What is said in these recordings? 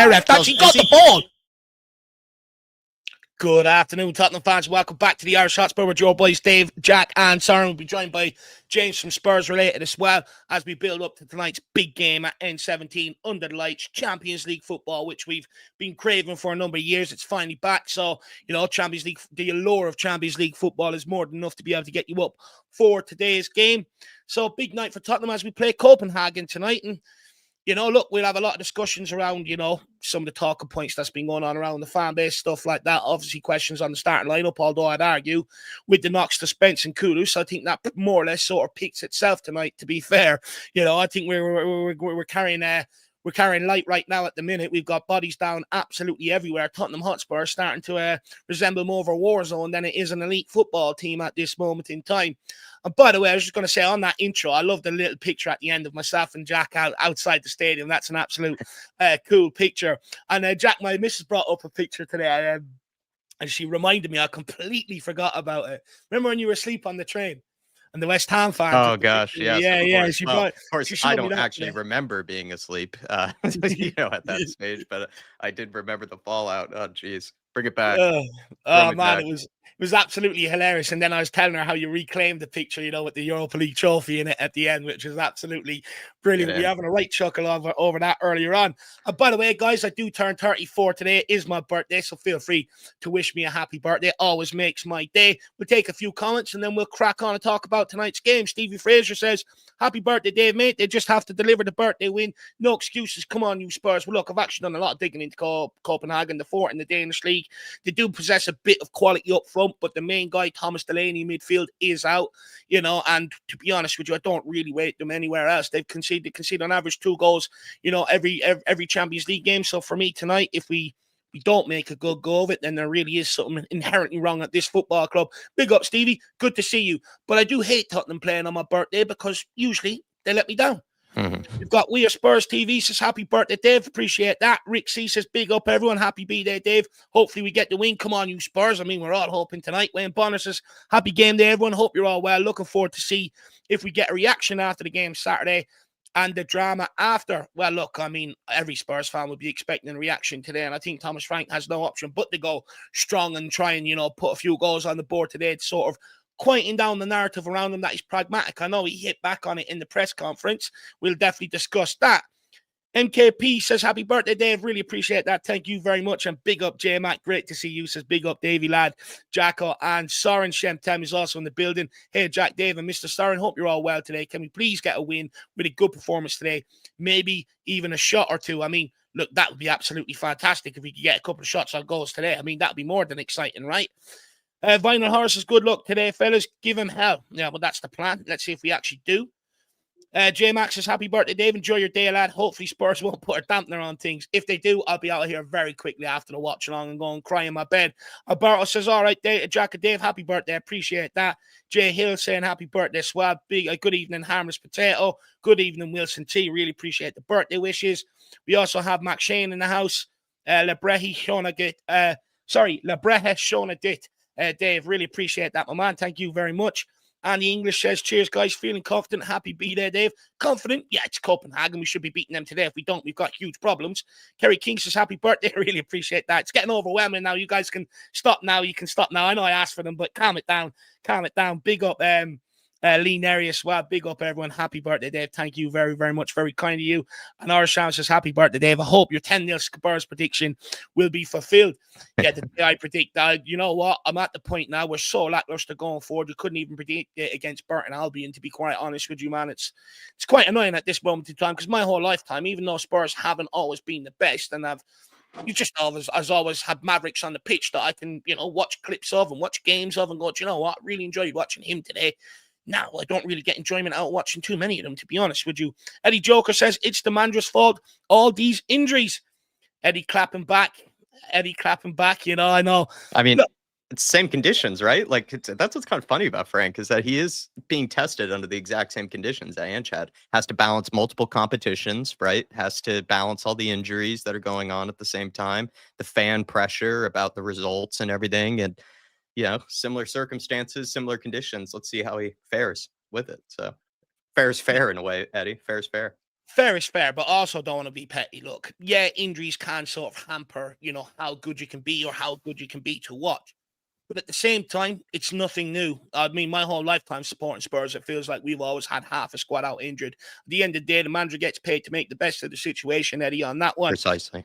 ref. That's he got the ball. Good afternoon, Tottenham fans. Welcome back to the Irish Hotspur with your boys Dave, Jack, and Sarah. We'll be joined by James from Spurs Related as well as we build up to tonight's big game at N17 under the lights, Champions League football, which we've been craving for a number of years. It's finally back. So, Champions League, the allure of Champions League football is more than enough to be able to get you up for today's game. So, big night for Tottenham as we play Copenhagen tonight. And look, we'll have a lot of discussions around, some of the talking points that's been going on around the fan base, stuff like that. Obviously, questions on the starting lineup, although I'd argue with the knocks to Spence and Kudus, I think that more or less sort of picks itself tonight, to be fair. I think we're carrying we're carrying light right now at the minute. We've got bodies down absolutely everywhere. Tottenham Hotspur are starting to resemble more of a war zone than it is an elite football team at this moment in time. And by the way, I was just going to say on that intro, I love the little picture at the end of myself and Jack outside the stadium. That's an absolute cool picture. And Jack, my missus brought up a picture today and she reminded me, I completely forgot about it. Remember when you were asleep on the train? And the West Ham fans. Oh gosh, yes, yeah. Of course, I don't actually remember being asleep, at that stage, but I did remember the fallout. Oh, geez, bring it back. It was absolutely hilarious. And then I was telling her how you reclaimed the picture, with the Europa League trophy in it at the end, which is absolutely brilliant. We're having a right chuckle over that earlier on. And by the way, guys, I do turn 34 today. It is my birthday, so feel free to wish me a happy birthday. Always makes my day. We'll take a few comments and then we'll crack on and talk about tonight's game. Stevie Fraser says, happy birthday, Dave, mate. They just have to deliver the birthday win. No excuses. Come on, you Spurs. Well, look, I've actually done a lot of digging into Copenhagen, the fourth in the Danish league. They do possess a bit of quality up front, but the main guy, Thomas Delaney, midfield, is out, and to be honest with you, I don't really rate them anywhere else. They've conceded on average 2 goals, every Champions League game. So for me tonight, if we don't make a good go of it, then there really is something inherently wrong at this football club. Big up, Stevie. Good to see you. But I do hate Tottenham playing on my birthday because usually they let me down. Mm-hmm. We've got We Are Spurs TV says happy birthday, Dave. Appreciate that. Rick C says big up everyone. Happy birthday, Dave. Hopefully we get the win. Come on, you Spurs. I mean, we're all hoping tonight. Wayne Bonner says happy game day, everyone. Hope you're all well. Looking forward to see if we get a reaction after the game Saturday and the drama after. Well, look, I mean, every Spurs fan would be expecting a reaction today, and I think Thomas Frank has no option but to go strong and try and, put a few goals on the board today to sort of quieting down the narrative around him that he's pragmatic. I know he hit back on it in the press conference. We'll definitely discuss that. MKP says, happy birthday, Dave. Really appreciate that. Thank you very much. And big up, J-Mac. Great to see you. Says, big up, Davey, lad. Jacko and Soren Shemtem is also in the building. Hey, Jack, Dave, and Mr. Soren. Hope you're all well today. Can we please get a win with a good performance today? Maybe even a shot or two. I mean, look, that would be absolutely fantastic if we could get a couple of shots on goals today. I mean, that would be more than exciting, right? Vinyl Horse says, good luck today, fellas. Give him hell. Yeah, well, that's the plan. Let's see if we actually do. J-Max says, happy birthday, Dave. Enjoy your day, lad. Hopefully Spurs won't put a dampener on things. If they do, I'll be out of here very quickly after the watch along and go and cry in my bed. Alberto says, all right, Jack and Dave, happy birthday. Appreciate that. Jay Hill saying happy birthday, Swab. Good evening, Harmless Potato. Good evening, Wilson T. Really appreciate the birthday wishes. We also have Max Shane in the house. Lebrehe Shonadit. Dave, really appreciate that, my man. Thank you very much. And the English says, cheers, guys. Feeling confident. Happy be there, Dave. Confident? Yeah, it's Copenhagen. We should be beating them today. If we don't, we've got huge problems. Kerry King says, happy birthday. Really appreciate that. It's getting overwhelming now. You guys can stop now. You can stop now. I know I asked for them, but calm it down. Calm it down. Big up, Lee Neri as well. Big up, everyone. Happy birthday, Dave. Thank you very, very much. Very kind of you. And Irish Sham says, happy birthday, Dave. I hope your 10-0 Spurs prediction will be fulfilled. Yeah, the day I predict that. You know what? I'm at the point now. We're so lackluster going forward. We couldn't even predict it against Burton Albion, to be quite honest with you, man. It's quite annoying at this moment in time because my whole lifetime, even though Spurs haven't always been the best and you just always had Mavericks on the pitch that I can, watch clips of and watch games of and go, you know what? I really enjoyed watching him today. Now, I don't really get enjoyment out of watching too many of them, to be honest with you. Eddie Joker says, it's the Mandra's fault. All these injuries. Eddie clapping back. I know. I mean, it's the same conditions, right? Like, that's what's kind of funny about Frank, is that he is being tested under the exact same conditions that Anchad has to balance multiple competitions, right? Has to balance all the injuries that are going on at the same time, the fan pressure about the results and everything. And, similar circumstances, similar conditions. Let's see how he fares with it. So fair's fair in a way, Eddie. Fair's fair. Fair is fair, but also don't want to be petty. Look, yeah, injuries can sort of hamper, how good you can be or how good you can be to watch. But at the same time, it's nothing new. I mean, my whole lifetime supporting Spurs, it feels like we've always had half a squad out injured. At the end of the day, the manager gets paid to make the best of the situation, Eddie, on that one. Precisely.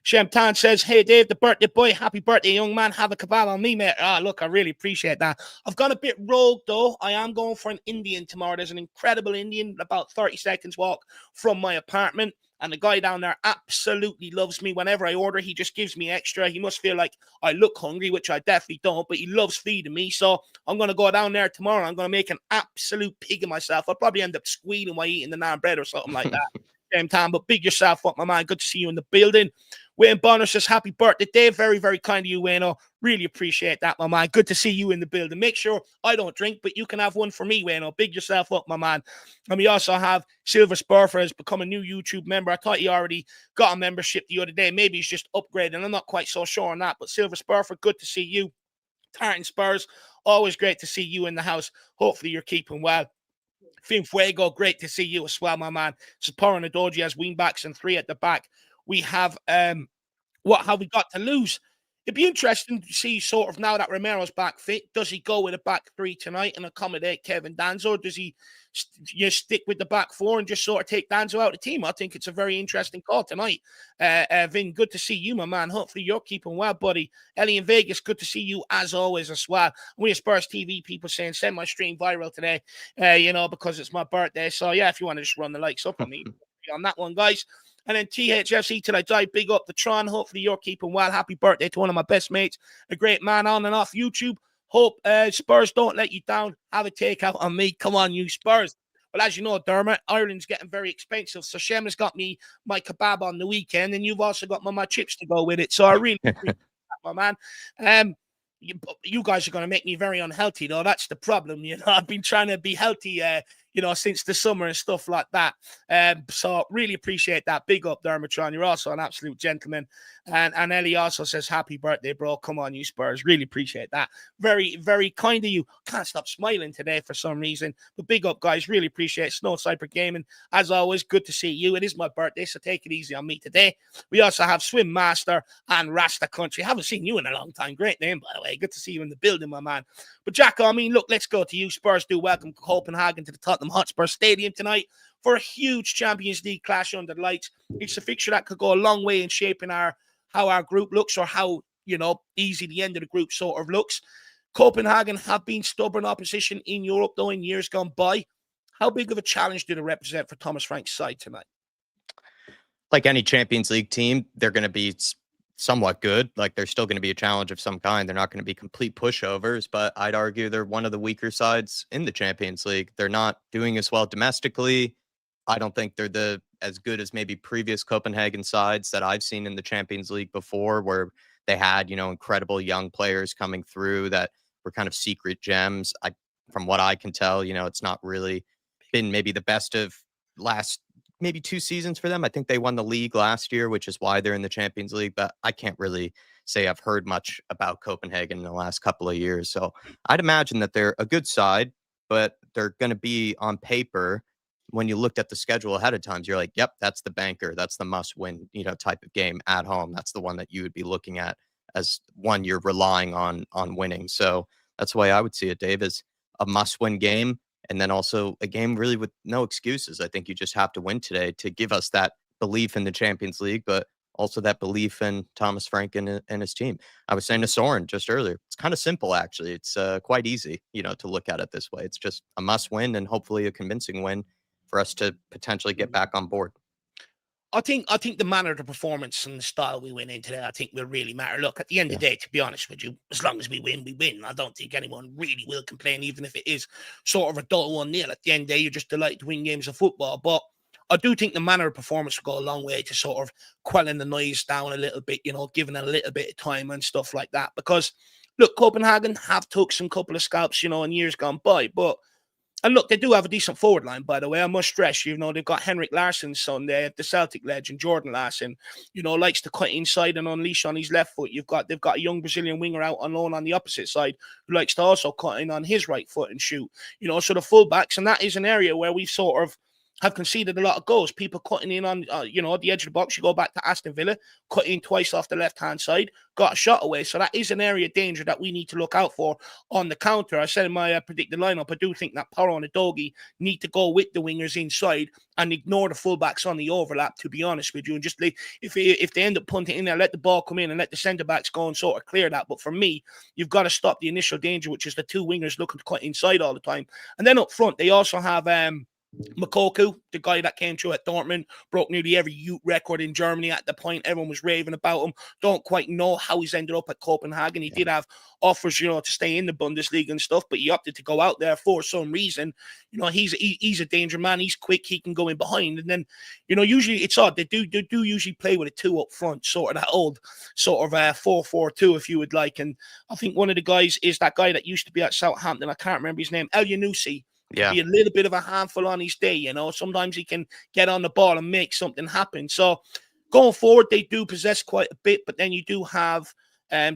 Shamtan says, hey, Dave, the birthday boy. Happy birthday, young man. Have a kebab on me, mate. Look, I really appreciate that. I've gone a bit rogue, though. I am going for an Indian tomorrow. There's an incredible Indian about 30 seconds walk from my apartment. And the guy down there absolutely loves me. Whenever I order, he just gives me extra. He must feel like I look hungry, which I definitely don't, but he loves feeding me. So I'm going to go down there tomorrow. I'm going to make an absolute pig of myself. I'll probably end up squealing while eating the naan bread or something like that. Same time, but big yourself up, my man. Good to see you in the building. Wayne Bonner says, happy birthday, Dave. Very, very kind of you, Wayne. Really appreciate that, my man. Good to see you in the building. Make sure I don't drink, but you can have one for me, Wayne. Big yourself up, my man. And we also have Silver Spurfer has become a new YouTube member. I thought he already got a membership the other day. Maybe he's just upgrading. I'm not quite so sure on that, but Silver Spurfer, good to see you. Tartan Spurs, always great to see you in the house. Hopefully you're keeping well. Finfuego, great to see you as well, my man. Sapporo and Adoji has wingbacks and 3 at the back. We have what have we got to lose? It'd be interesting to see sort of now that Romero's back fit, does he go with a back 3 tonight and accommodate Kevin Danzo? Or does he just stick with the back 4 and just sort of take Danzo out of the team? I think it's a very interesting call tonight. Vin, good to see you, my man. Hopefully you're keeping well, buddy. Ellie in Vegas, good to see you as always as well. We have Spurs TV people saying, send my stream viral today, because it's my birthday. So yeah, if you want to just run the likes up on me on that one, guys. And then THFC till I die, big up the Tron. Hopefully you're keeping well. Happy birthday to one of my best mates, a great man on and off YouTube. Hope Spurs don't let you down. Have a takeout on me. Come on, you Spurs. Well, as you know, Dermot, Ireland's getting very expensive. So Shem has got me my kebab on the weekend, and you've also got my chips to go with it. So I really appreciate that, my man. You guys are going to make me very unhealthy, though. That's the problem. I've been trying to be healthy, since the summer and stuff like that. So really appreciate that. Big up, Dermatron. You're also an absolute gentleman. And Ellie also says, happy birthday, bro. Come on, you Spurs. Really appreciate that. Very, very kind of you. Can't stop smiling today for some reason. But big up, guys. Really appreciate it. Snow Cyper Gaming. As always, good to see you. It is my birthday, so take it easy on me today. We also have Swim Master and Rasta Country. Haven't seen you in a long time. Great name, by the way. Good to see you in the building, my man. But Jack, I mean, look, let's go to you. Spurs do welcome Copenhagen to the Tottenham Hotspur Stadium tonight for a huge Champions League clash under the lights. It's a fixture that could go a long way in shaping how our group looks, or how, easy the end of the group sort of looks. Copenhagen have been stubborn opposition in Europe, though, in years gone by. How big of a challenge do they represent for Thomas Frank's side tonight? Like any Champions League team, they're going to be somewhat good. Like, there's still going to be a challenge of some kind. They're not going to be complete pushovers, but I'd argue they're one of the weaker sides in the Champions League. They're not doing as well domestically. I don't think they're as good as maybe previous Copenhagen sides that I've seen in the Champions League before, where they had, incredible young players coming through that were kind of secret gems. From what I can tell, it's not really been maybe the best of last maybe 2 seasons for them. I think they won the league last year, which is why they're in the Champions League, but I can't really say I've heard much about Copenhagen in the last couple of years. So I'd imagine that they're a good side, but they're going to be on paper. When you looked at the schedule ahead of time, you're like, yep, that's the banker. That's the must win, type of game at home. That's the one that you would be looking at as one you're relying on winning. So that's the way I would see it, Dave, is a must win game. And then also a game really with no excuses. I think you just have to win today to give us that belief in the Champions League, but also that belief in Thomas Frank and his team. I was saying to Soren just earlier, it's kind of simple, actually. It's quite easy, to look at it this way. It's just a must win and hopefully a convincing win for us to potentially get back on board. I think the manner of the performance and the style we win in today, I think will really matter. Look, at the end of the day, to be honest with you, as long as we win, we win. I don't think anyone really will complain, even if it is sort of a dull 1-0. At the end of the day, you're just delighted to win games of football. But I do think the manner of performance will go a long way to sort of quelling the noise down a little bit, giving it a little bit of time and stuff like that. Because, look, Copenhagen have took some couple of scalps, in years gone by, but and look, they do have a decent forward line, by the way. I must stress, they've got Henrik Larsson's son there, the Celtic legend, Jordan Larsson, likes to cut inside and unleash on his left foot. They've got a young Brazilian winger out on loan on the opposite side who likes to also cut in on his right foot and shoot. So the fullbacks, and that is an area where we've sort of have conceded a lot of goals. People cutting in on, the edge of the box. You go back to Aston Villa, cut in twice off the left-hand side, got a shot away. So that is an area of danger that we need to look out for on the counter. I said in my predicted lineup, I do think that Porro and Udogie need to go with the wingers inside and ignore the fullbacks on the overlap, to be honest with you. And just if they end up punting in there, let the ball come in and let the centre-backs go and sort of clear that. But for me, you've got to stop the initial danger, which is the two wingers looking to cut inside all the time. And then up front, they also have Mokoku, the guy that came through at Dortmund, broke nearly every youth record in Germany at the point. Everyone was raving about him. Don't quite know how he's ended up at Copenhagen. He did have offers, to stay in the Bundesliga and stuff, but he opted to go out there for some reason. He's a danger man. He's quick. He can go in behind. And then, usually it's odd. They do usually play with a two up front, sort of that old sort of 4-4-2, if you would like. And I think one of the guys is that guy that used to be at Southampton. I can't remember his name. El Yunusi. Yeah. Be a little bit of a handful on his day, Sometimes he can get on the ball and make something happen. So going forward, they do possess quite a bit, but then you do have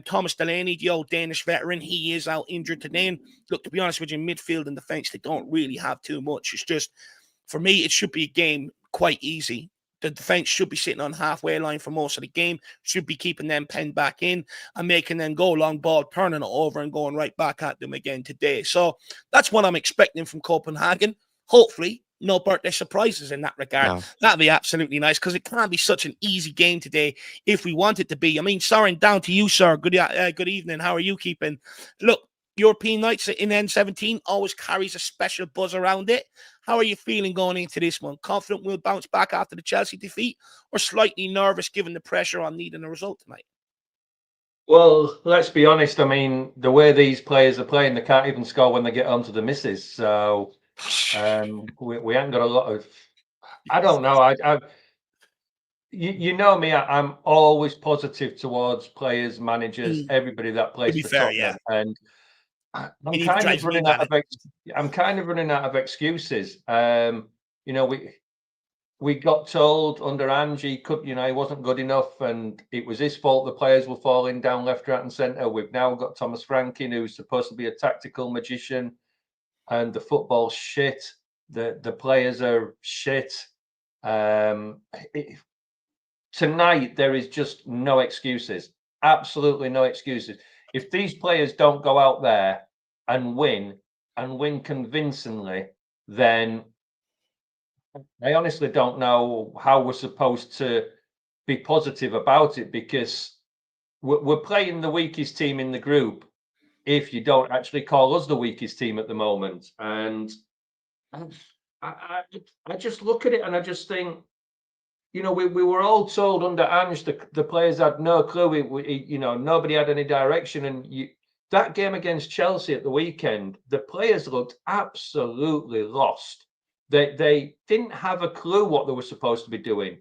Thomas Delaney, the old Danish veteran. He is out injured today. And look, to be honest with you, in midfield and defense, they don't really have too much. It's just, for me, it should be a game quite easy. The defense should be sitting on halfway line for most of the game, should be keeping them penned back in and making them go long ball, turning it over and going right back at them again today. So that's what I'm expecting from Copenhagen. Hopefully, no birthday surprises in that regard. No. That'd be absolutely nice, because it can't be such an easy game today if we want it to be. I mean, Soren, down to you, sir. Good evening. How are you keeping? Look, European nights in N17 always carries a special buzz around it. How are you feeling going into this one? Confident we'll bounce back after the Chelsea defeat, or slightly nervous given the pressure on needing a result tonight? Well, let's be honest. I mean, the way these players are playing, they can't even score when they get home to the missus. So we haven't got a lot of. I don't know. You know me. I'm always positive towards players, managers, everybody that plays for Tottenham, and I'm kind of running out of excuses. We got told under Ange he wasn't good enough, and it was his fault the players were falling down left, right, and centre. We've now got Thomas Franklin, who's supposed to be a tactical magician, and the football's shit. The players are shit. Tonight there is just no excuses. Absolutely no excuses. If these players don't go out there and win convincingly, then I honestly don't know how we're supposed to be positive about it, because we're playing the weakest team in the group if you don't actually call us the weakest team at the moment. And I just look at it and I just think, we were all told under Ange the players had no clue. Nobody had any direction. And that game against Chelsea at the weekend, the players looked absolutely lost. They didn't have a clue what they were supposed to be doing.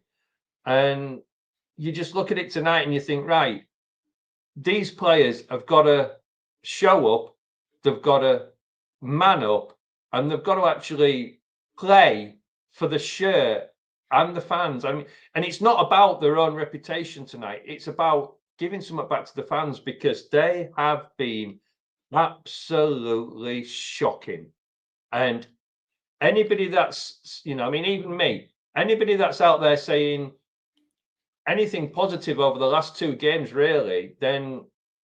And you just look at it tonight and you think, right, these players have got to show up, they've got to man up, and they've got to actually play for the shirt and the fans. I mean, and it's not about their own reputation tonight. It's about giving something back to the fans, because they have been absolutely shocking. And anybody that's, even me, anybody that's out there saying anything positive over the last two games, really, then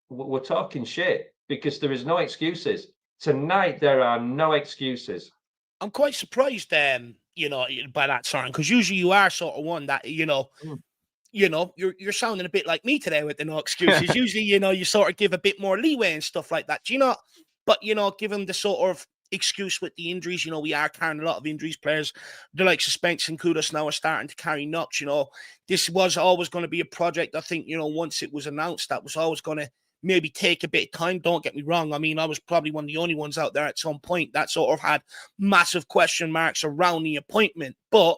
we're talking shit, because there is no excuses. Tonight, there are no excuses. I'm quite surprised, by that, Soren, because usually you are sort of one that, you're sounding a bit like me today with the no excuses. Usually, you sort of give a bit more leeway and stuff like that. Do you know? But, given the sort of excuse with the injuries, we are carrying a lot of injuries. Players, the likes of Spence and Kudos now are starting to carry knocks. This was always going to be a project. I think, once it was announced, that was always going to maybe take a bit of time. Don't get me wrong. I mean, I was probably one of the only ones out there at some point that sort of had massive question marks around the appointment. But,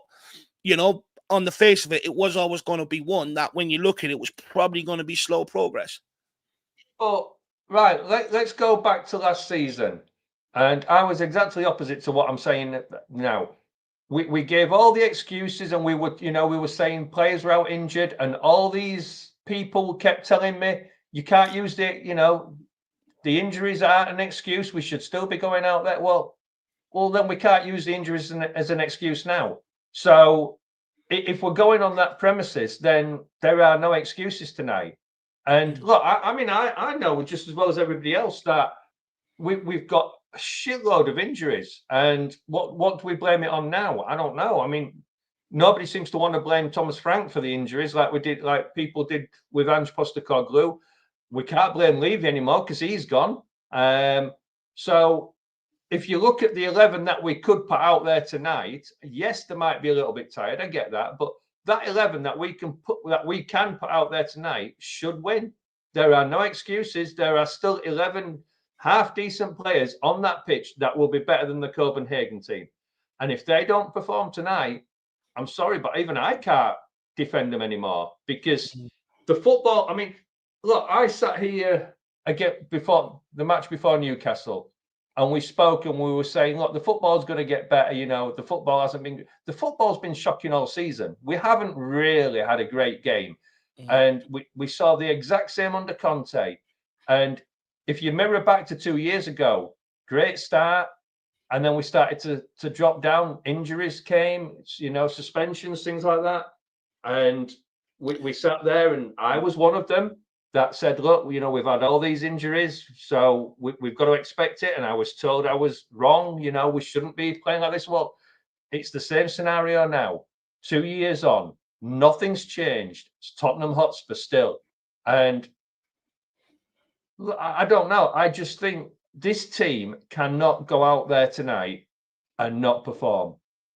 on the face of it, it was always going to be one that when you look at it, was probably going to be slow progress. Oh, right. Let's go back to last season. And I was exactly opposite to what I'm saying now. We gave all the excuses, and we were saying players were out injured, and all these people kept telling me, you can't use the injuries aren't an excuse. We should still be going out there. Well, then we can't use the injuries as an excuse now. So if we're going on that premises, then there are no excuses tonight. And look, I mean, I know just as well as everybody else that we've got a shitload of injuries. And what do we blame it on now? I don't know. I mean, nobody seems to want to blame Thomas Frank for the injuries like people did with Ange Postecoglou. We can't blame Levy anymore because he's gone. So if you look at the 11 that we could put out there tonight, yes, they might be a little bit tired. I get that, but that 11 that we can put out there tonight should win. There are no excuses. There are still 11 half decent players on that pitch that will be better than the Copenhagen team. And if they don't perform tonight, I'm sorry, but even I can't defend them anymore because the football. I mean, look, I sat here again before the match before Newcastle. And we spoke and we were saying, look, the football's going to get better. You know, the football's been shocking all season. We haven't really had a great game. And we saw the exact same under Conte. And if you mirror back to 2 years ago, great start. And then we started to drop down. Injuries came, you know, suspensions, things like that. And we sat there and I was one of them that said, look, you know, we've had all these injuries, so we've got to expect it. And I was told I was wrong. You know, we shouldn't be playing like this. Well, it's the same scenario now. 2 years on, nothing's changed. It's Tottenham Hotspur still. And I don't know. I just think this team cannot go out there tonight and not perform.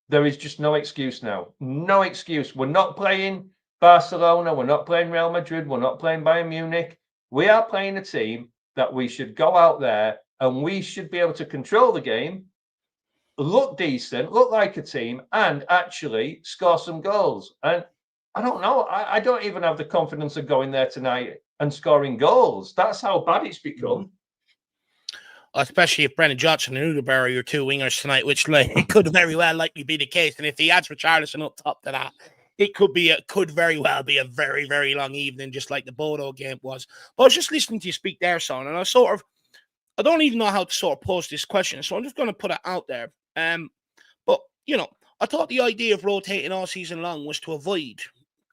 There is just no excuse now. No excuse. We're not playing Barcelona, we're not playing Real Madrid, we're not playing Bayern Munich. We are playing a team that we should go out there and we should be able to control the game, look decent, look like a team, and actually score some goals. And I don't know. I don't even have the confidence of going there tonight and scoring goals. That's how bad it's become. Especially if Brennan Johnson and Udober are your two wingers tonight, which it could very well likely be the case. And if he adds Richarlison up top to that, it could very well be a very, very long evening, just like the Bodo game was. But I was just listening to you speak there, son, and I don't even know how to sort of pose this question, so I'm just going to put it out there. But, you know, I thought the idea of rotating all season long was to avoid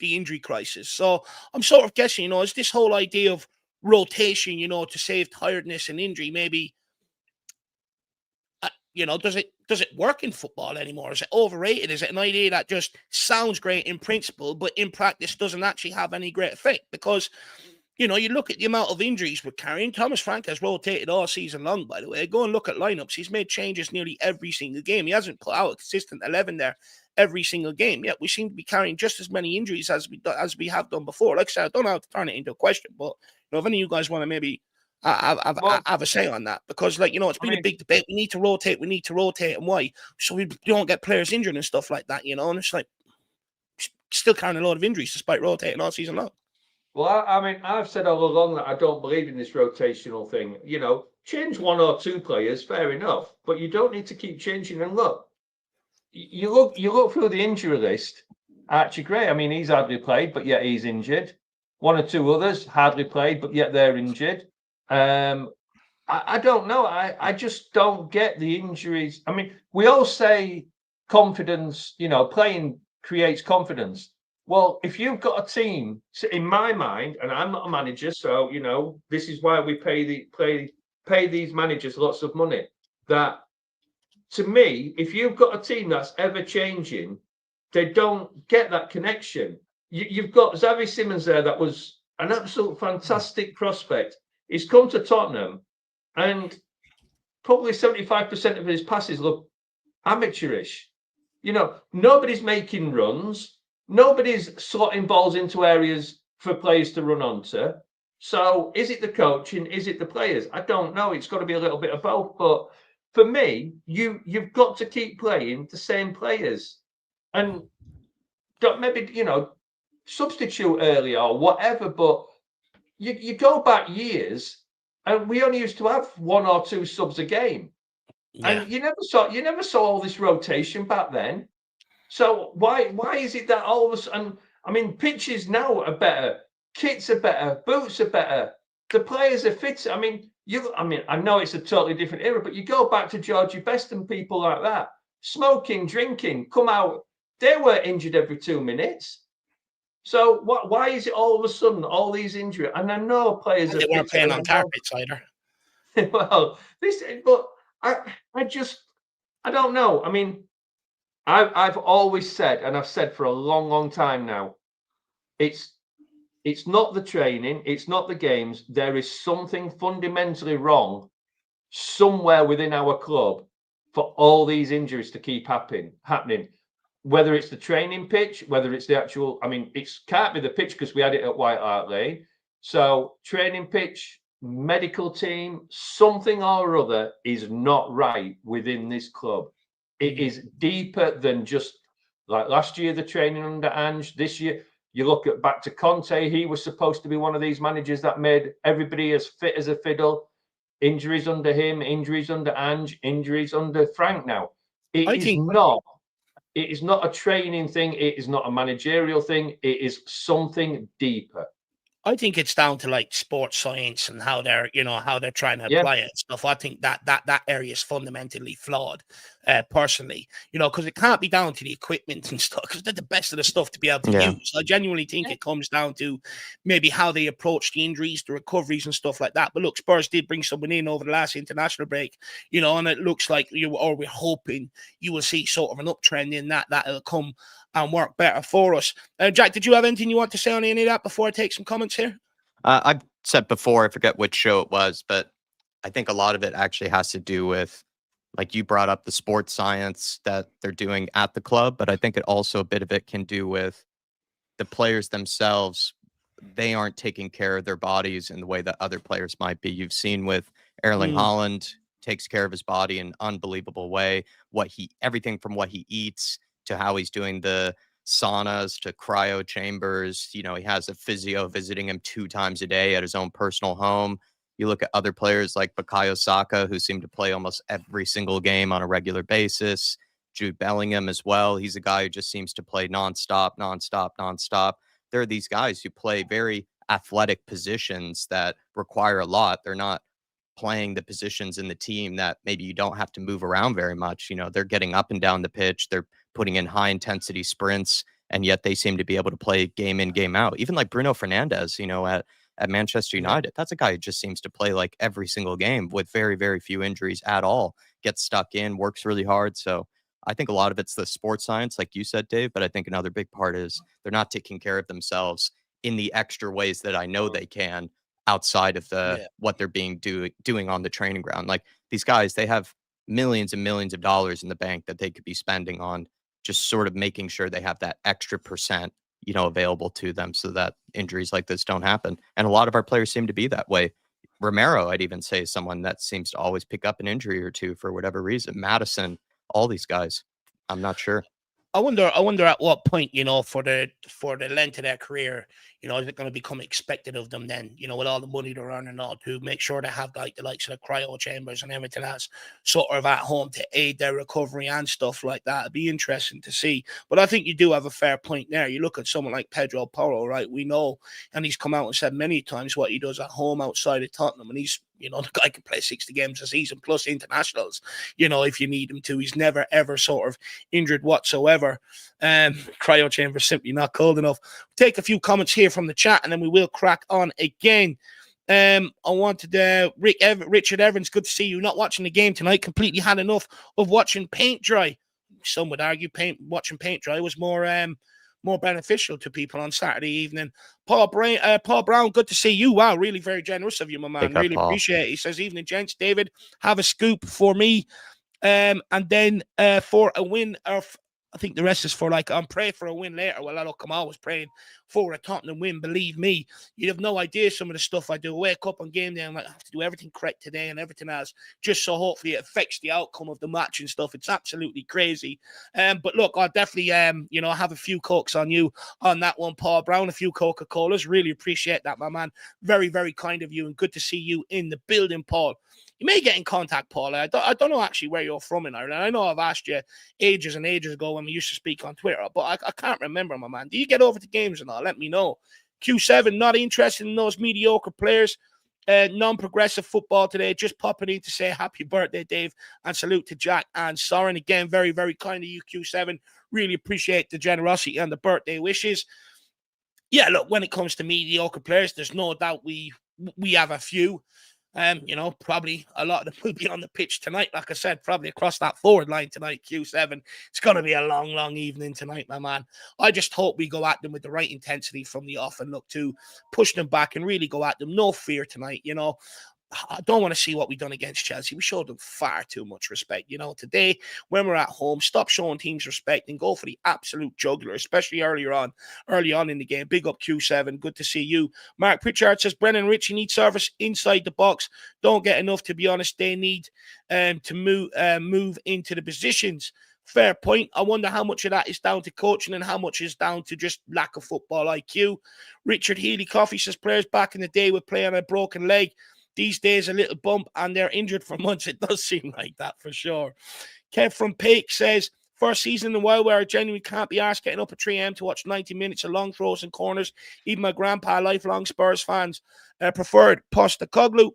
the injury crisis. So I'm sort of guessing, you know, is this whole idea of rotation, you know, to save tiredness and injury, maybe, you know, does it work in football anymore? Is it overrated? Is it an idea that just sounds great in principle, but in practice doesn't actually have any great effect? Because, you know, you look at the amount of injuries we're carrying. Thomas Frank has rotated all season long, by the way. Go and look at lineups. He's made changes nearly every single game. He hasn't put out a consistent 11 there every single game. Yet we seem to be carrying just as many injuries as we have done before. Like I said, I don't know how to turn it into a question, but, you know, if any of you guys want to maybe have a say on that, because, like, you know, it's been a big debate. We need to rotate, and why? So we don't get players injured and stuff like that, you know. And it's like still carrying a lot of injuries despite rotating all season long. Well, I mean, I've said all along that I don't believe in this rotational thing. You know, change one or two players, fair enough, but you don't need to keep changing. And look, you look through the injury list. Archie Gray, I mean, he's hardly played, but yet he's injured. One or two others hardly played, but yet they're injured. I don't know. I just don't get the injuries. I mean, we all say confidence, you know, playing creates confidence. Well, if you've got a team, in my mind, and I'm not a manager, so, you know, this is why we pay these managers lots of money. That, to me, if you've got a team that's ever changing, they don't get that connection. You've got Xavi Simons there, that was an absolute fantastic prospect. He's come to Tottenham, and probably 75% of his passes look amateurish. You know, nobody's making runs. Nobody's slotting balls into areas for players to run onto. So is it the coaching? Is it the players? I don't know. It's got to be a little bit of both. But for me, you've got to keep playing the same players. And don't maybe, you know, substitute early or whatever. But you go back years, and we only used to have one or two subs a game. Yeah. And you never saw all this rotation back then. So why is it that all of us, and I mean, pitches now are better, kits are better, boots are better, the players are fit. I mean, I know it's a totally different era, but you go back to Georgie Best and people like that, smoking, drinking, come out They were injured every 2 minutes. So why is it all of a sudden all these injuries? And I know players and are they weren't fit. playing on targets either. Well, but I just I don't know. I mean, I've always said, and I've said for a long time now, it's not the training, it's not the games. There is something fundamentally wrong somewhere within our club for all these injuries to keep happening. Whether it's the training pitch, whether it's the actual, I mean, it can't be the pitch because we had it at White Hart Lane. So training pitch, medical team, something or other is not right within this club. It is deeper than just like last year, the training under Ange. This year, you look at back to Conte, he was supposed to be one of these managers that made everybody as fit as a fiddle. Injuries under him, injuries under Ange, injuries under Frank now. It is not a training thing. It is not a managerial thing. It is something deeper. I think it's down to like sports science and how they're, how they're trying to apply it and stuff. I think that area is fundamentally flawed, personally, because it can't be down to the equipment and stuff, because they're the best of the stuff to be able to use. I genuinely think it comes down to maybe how they approach the injuries, the recoveries and stuff like that. But look, Spurs did bring someone in over the last international break, and it looks like we're hoping you will see sort of an uptrend in that'll come and work better for us. Jack, did you have anything you want to say on any of that before I take some comments here? I've said before, I forget which show it was, but I think a lot of it actually has to do with, like you brought up, the sports science that they're doing at the club, but I think it also, a bit of it can do with the players themselves. They aren't taking care of their bodies in the way that other players might be. You've seen with Erling Haaland, takes care of his body in an unbelievable way. Everything from what he eats to how he's doing the saunas to cryo chambers. He has a physio visiting him 2 times a day at his own personal home. You look at other players like Bukayo Saka, who seem to play almost every single game on a regular basis. Jude Bellingham as well. He's a guy who just seems to play nonstop. There are these guys who play very athletic positions that require a lot. They're not playing the positions in the team that maybe you don't have to move around very much. They're getting up and down the pitch. They're putting in high intensity sprints, and yet they seem to be able to play game in, game out. Even like Bruno Fernandes, at Manchester United, that's a guy who just seems to play like every single game with very, very few injuries at all, gets stuck in, works really hard. So I think a lot of it's the sports science, like you said, Dave, but I think another big part is they're not taking care of themselves in the extra ways that I know they can outside of what they're doing on the training ground. Like these guys, they have millions and millions of dollars in the bank that they could be spending on just sort of making sure they have that extra percent, available to them so that injuries like this don't happen. And a lot of our players seem to be that way. Romero, I'd even say, is someone that seems to always pick up an injury or two for whatever reason. Madison, all these guys, I'm not sure. I wonder at what point, for the length of their career, is it going to become expected of them then, with all the money they're earning and all, to make sure they have like the likes of the cryo chambers and everything else sort of at home to aid their recovery and stuff like that. It'd be interesting to see. But I think you do have a fair point there. You look at someone like Pedro Porro, right? We know, and he's come out and said many times what he does at home outside of Tottenham, and he's, the guy can play 60 games a season plus internationals, if you need him to. He's never, ever sort of injured whatsoever. Cryo chamber simply not cold enough. Take a few comments here from the chat, and then we will crack on again. I wanted Richard Evans, good to see you. Not watching the game tonight. Completely had enough of watching paint dry. Some would argue watching paint dry was more beneficial to people on Saturday evening. Paul Brown, good to see you. Wow, really very generous of you, my man. Really appreciate it. He says, evening, gents. David, have a scoop for me. And then for a win, I think the rest is for I'm praying for a win later. Well, look, I'm always praying for a Tottenham win. Believe me, you have no idea some of the stuff I do. I wake up on game day and I have to do everything correct today and everything else, just so hopefully it affects the outcome of the match and stuff. It's absolutely crazy. But look, I'll definitely have a few cokes on you on that one, Paul Brown. A few Coca-Colas. Really appreciate that, my man. Very, very kind of you, and good to see you in the building, Paul. You may get in contact, Paul. I don't know actually where you're from in Ireland. I know I've asked you ages and ages ago when we used to speak on Twitter, but I can't remember, my man. Do you get over to games and all? Let me know. Q7, not interested in those mediocre players. non-progressive football today. Just popping in to say happy birthday, Dave, and salute to Jack and Soren. Again, very, very kind of you, Q7. Really appreciate the generosity and the birthday wishes. Yeah, look, when it comes to mediocre players, there's no doubt we have a few. You know, probably a lot of them will be on the pitch tonight. Like I said, probably across that forward line tonight, Q7. It's going to be a long, long evening tonight, my man. I just hope we go at them with the right intensity from the off and look to push them back and really go at them. No fear tonight, you know. I don't want to see what we've done against Chelsea. We showed them far too much respect. You know, today, when we're at home, stop showing teams respect and go for the absolute jugular, especially early on in the game. Big up Q7. Good to see you. Mark Pritchard says, Brennan Ritchie needs service inside the box. Don't get enough, to be honest. They need to move into the positions. Fair point. I wonder how much of that is down to coaching and how much is down to just lack of football IQ. Richard Healy Coffey says, players back in the day would play on a broken leg. These days, a little bump and they're injured for months. It does seem like that for sure. Kev from Pake says, first season in a while where I genuinely can't be arsed getting up at 3 a.m. to watch 90 minutes of long throws and corners. Even my grandpa, lifelong Spurs fans, preferred Postecoglou.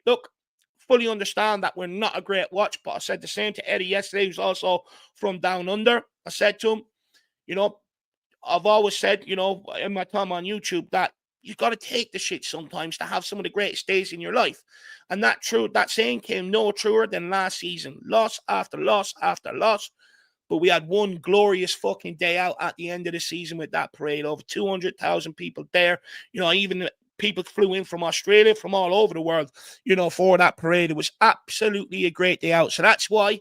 Look, fully understand that we're not a great watch, but I said the same to Eddie yesterday, who's also from down under. I said to him, you know, I've always said, you know, in my time on YouTube that you've got to take the shit sometimes to have some of the greatest days in your life. And that saying came no truer than last season. Loss after loss after loss. But we had one glorious fucking day out at the end of the season with that parade. Over 200,000 people there. You know, even people flew in from Australia, from all over the world, you know, for that parade. It was absolutely a great day out. So that's why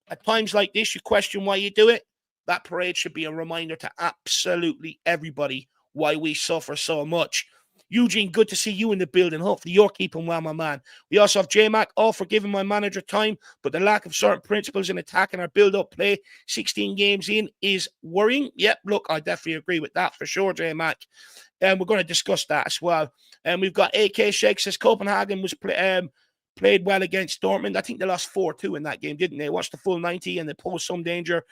at times like this, you question why you do it. That parade should be a reminder to absolutely everybody why we suffer so much. Eugene, good to see you in the building. Hopefully you're keeping well, my man. We also have J-Mac, all for giving my manager time, but the lack of certain principles in attacking our build-up play 16 games in is worrying. Yep, look, I definitely agree with that for sure, J-Mac. And we're going to discuss that as well. And we've got AK Sheikh says Copenhagen was played well against Dortmund. I think they lost 4-2 in that game, didn't they? Watched the full 90 and they posed some danger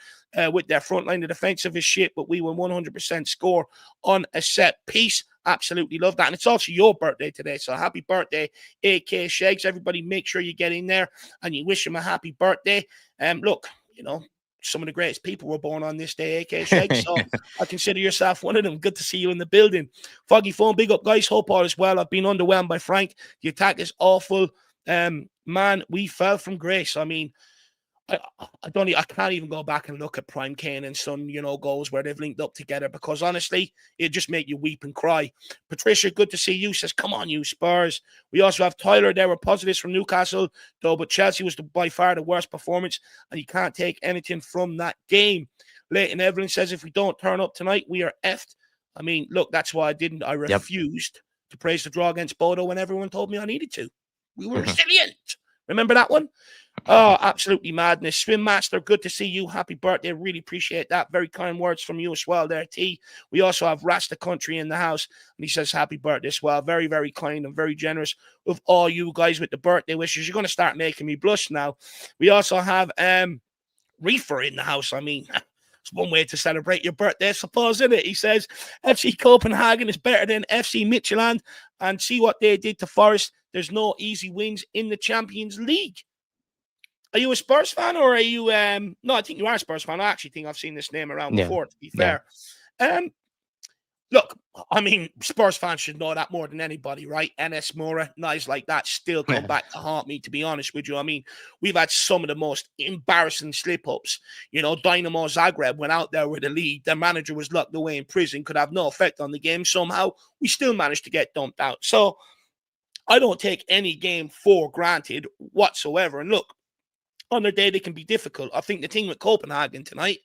with their front line. The defensive is shit, but we will 100% score on a set piece. Absolutely love that. And it's also your birthday today, so happy birthday, AK Shakes. Everybody make sure you get in there and you wish him a happy birthday. Look, you know, some of the greatest people were born on this day, AK Shakes. So I consider yourself one of them. Good to see you in the building. Foggy Phone, big up, guys. Hope all is well. I've been underwhelmed by Frank. The attack is awful. Man, we fell from grace. I mean, I can't even go back and look at Prime Kane and Son, you know, goals where they've linked up together because honestly, it just make you weep and cry. Patricia, good to see you. Says, come on, you Spurs. We also have Tyler. There were positives from Newcastle, though, but Chelsea was by far the worst performance, and you can't take anything from that game. Leighton Evelyn says, if we don't turn up tonight, we are effed. I mean, look, that's why I didn't. I refused to praise the draw against Bodo when everyone told me I needed to. We were resilient. Remember that one? Oh, absolutely madness. Swim Master, good to see you. Happy birthday. Really appreciate that. Very kind words from you as well there, T. We also have Rasta Country in the house, and he says happy birthday as well. Very, very kind and very generous of all you guys with the birthday wishes. You're going to start making me blush now. We also have Reefer in the house. I mean, it's one way to celebrate your birthday, I suppose, isn't it? He says FC Copenhagen is better than FC Midtjylland, and see what they did to Forest. There's no easy wins in the Champions League. Are you a Spurs fan or are you no, I think you are a Spurs fan. I actually think I've seen this name around before, to be fair. Look, I mean, Spurs fans should know that more than anybody, right? NS Mora, guys like that still come back to haunt me, to be honest with you. I mean, we've had some of the most embarrassing slip-ups. You know, Dynamo Zagreb went out there with the lead. Their manager was locked away in prison, could have no effect on the game. Somehow, we still managed to get dumped out. So, I don't take any game for granted whatsoever. And look, on their day, they can be difficult. I think the thing with Copenhagen tonight,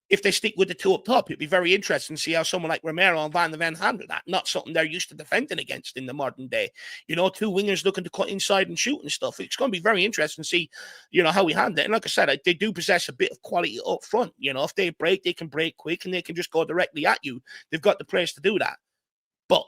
if they stick with the two up top, it'd be very interesting to see how someone like Romero and Van de Ven handle that. Not something they're used to defending against in the modern day. You know, two wingers looking to cut inside and shoot and stuff. It's going to be very interesting to see, you know, how we handle it. And like I said, they do possess a bit of quality up front. You know, if they break, they can break quick and they can just go directly at you. They've got the players to do that. But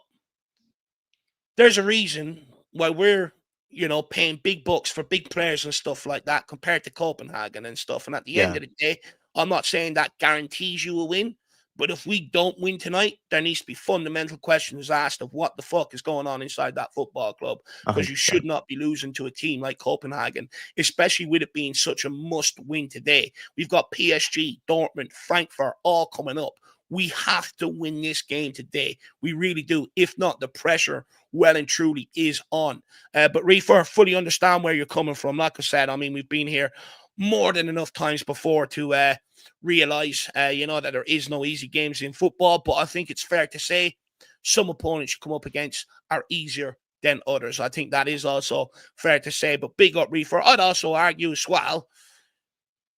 there's a reason why we're, you know, paying big bucks for big players and stuff like that compared to Copenhagen and stuff. And at the end of the day, I'm not saying that guarantees you a win, But if we don't win tonight, there needs to be fundamental questions asked of what the fuck is going on inside that football club, because you 100%. should not be losing to a team like Copenhagen, especially with it being such a must win today. We've got PSG, Dortmund, Frankfurt all coming up. We have to win this game today. We really do. If not, the pressure well and truly is on. But Reefer, I fully understand where you're coming from. Like I said, I mean, we've been here more than enough times before to realize, that there is no easy games in football. But I think it's fair to say some opponents you come up against are easier than others. I think that is also fair to say. But big up, Reefer. I'd also argue as well,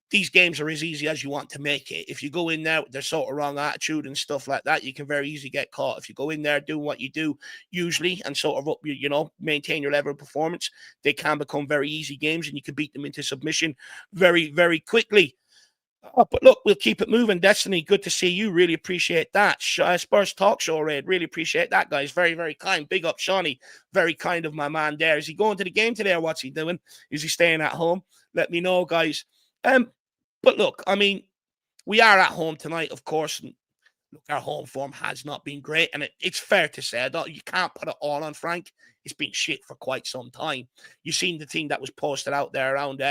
these games are as easy as you want to make it. If you go in there with their sort of wrong attitude and stuff like that, you can very easily get caught. If you go in there doing what you do usually and sort of maintain your level of performance, they can become very easy games and you can beat them into submission very, very quickly. But look, we'll keep it moving. Destiny, good to see you. Really appreciate that. Spurs Talk Show, Red. Really appreciate that, guys. Very, very kind. Big up, Shawnee. Very kind of my man there. Is he going to the game today or what's he doing? Is he staying at home? Let me know, guys. But look, I mean, we are at home tonight, of course. And look, our home form has not been great. And it's fair to say, you can't put it all on Frank. It's been shit for quite some time. You've seen the thing that was posted out there around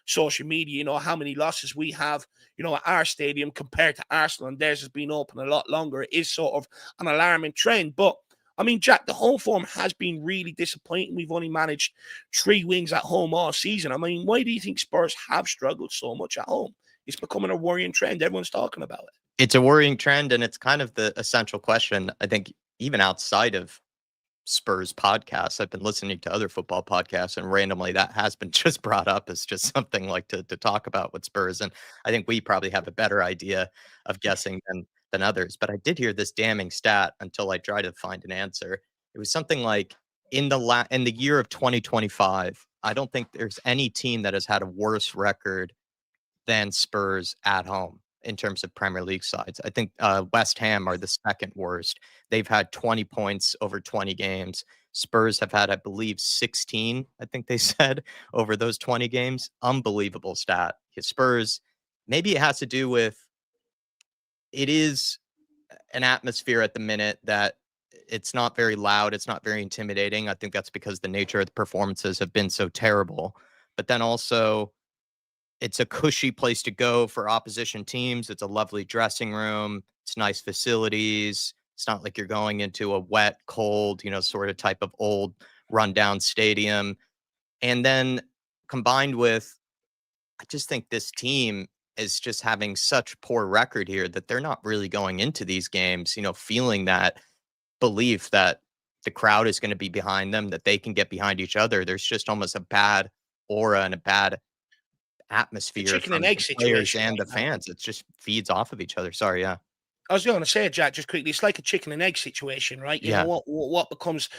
social media, how many losses we have, at our stadium compared to Arsenal, and theirs has been open a lot longer. It is sort of an alarming trend. But, I mean, Jack, the home form has been really disappointing. We've only managed 3 wins at home all season. I mean, why do you think Spurs have struggled so much at home? It's becoming a worrying trend. Everyone's talking about it. It's a worrying trend, and it's kind of the essential question, I think, even outside of Spurs podcasts. I've been listening to other football podcasts, and randomly that has been just brought up as just something like to talk about with Spurs. And I think we probably have a better idea of guessing than others. But I did hear this damning stat until I tried to find an answer. It was something like in the year of 2025, I don't think there's any team that has had a worse record than Spurs at home in terms of Premier League sides. I think West Ham are the second worst. They've had 20 points over 20 games. Spurs have had, I believe, 16, I think they said, over those 20 games. Unbelievable stat. Spurs, maybe it has to do with, it is an atmosphere at the minute that it's not very loud. It's not very intimidating. I think that's because the nature of the performances have been so terrible. But then also, it's a cushy place to go for opposition teams. It's a lovely dressing room. It's nice facilities. It's not like you're going into a wet, cold, sort of type of old rundown stadium. And then combined with, I just think this team is just having such poor record here that they're not really going into these games, feeling that belief that the crowd is going to be behind them, that they can get behind each other. There's just almost a bad aura and a bad atmosphere from the players and the fans. It just feeds off of each other. Sorry, yeah. I was going to say, Jack, just quickly, it's like a chicken and egg situation, right? You know what becomes,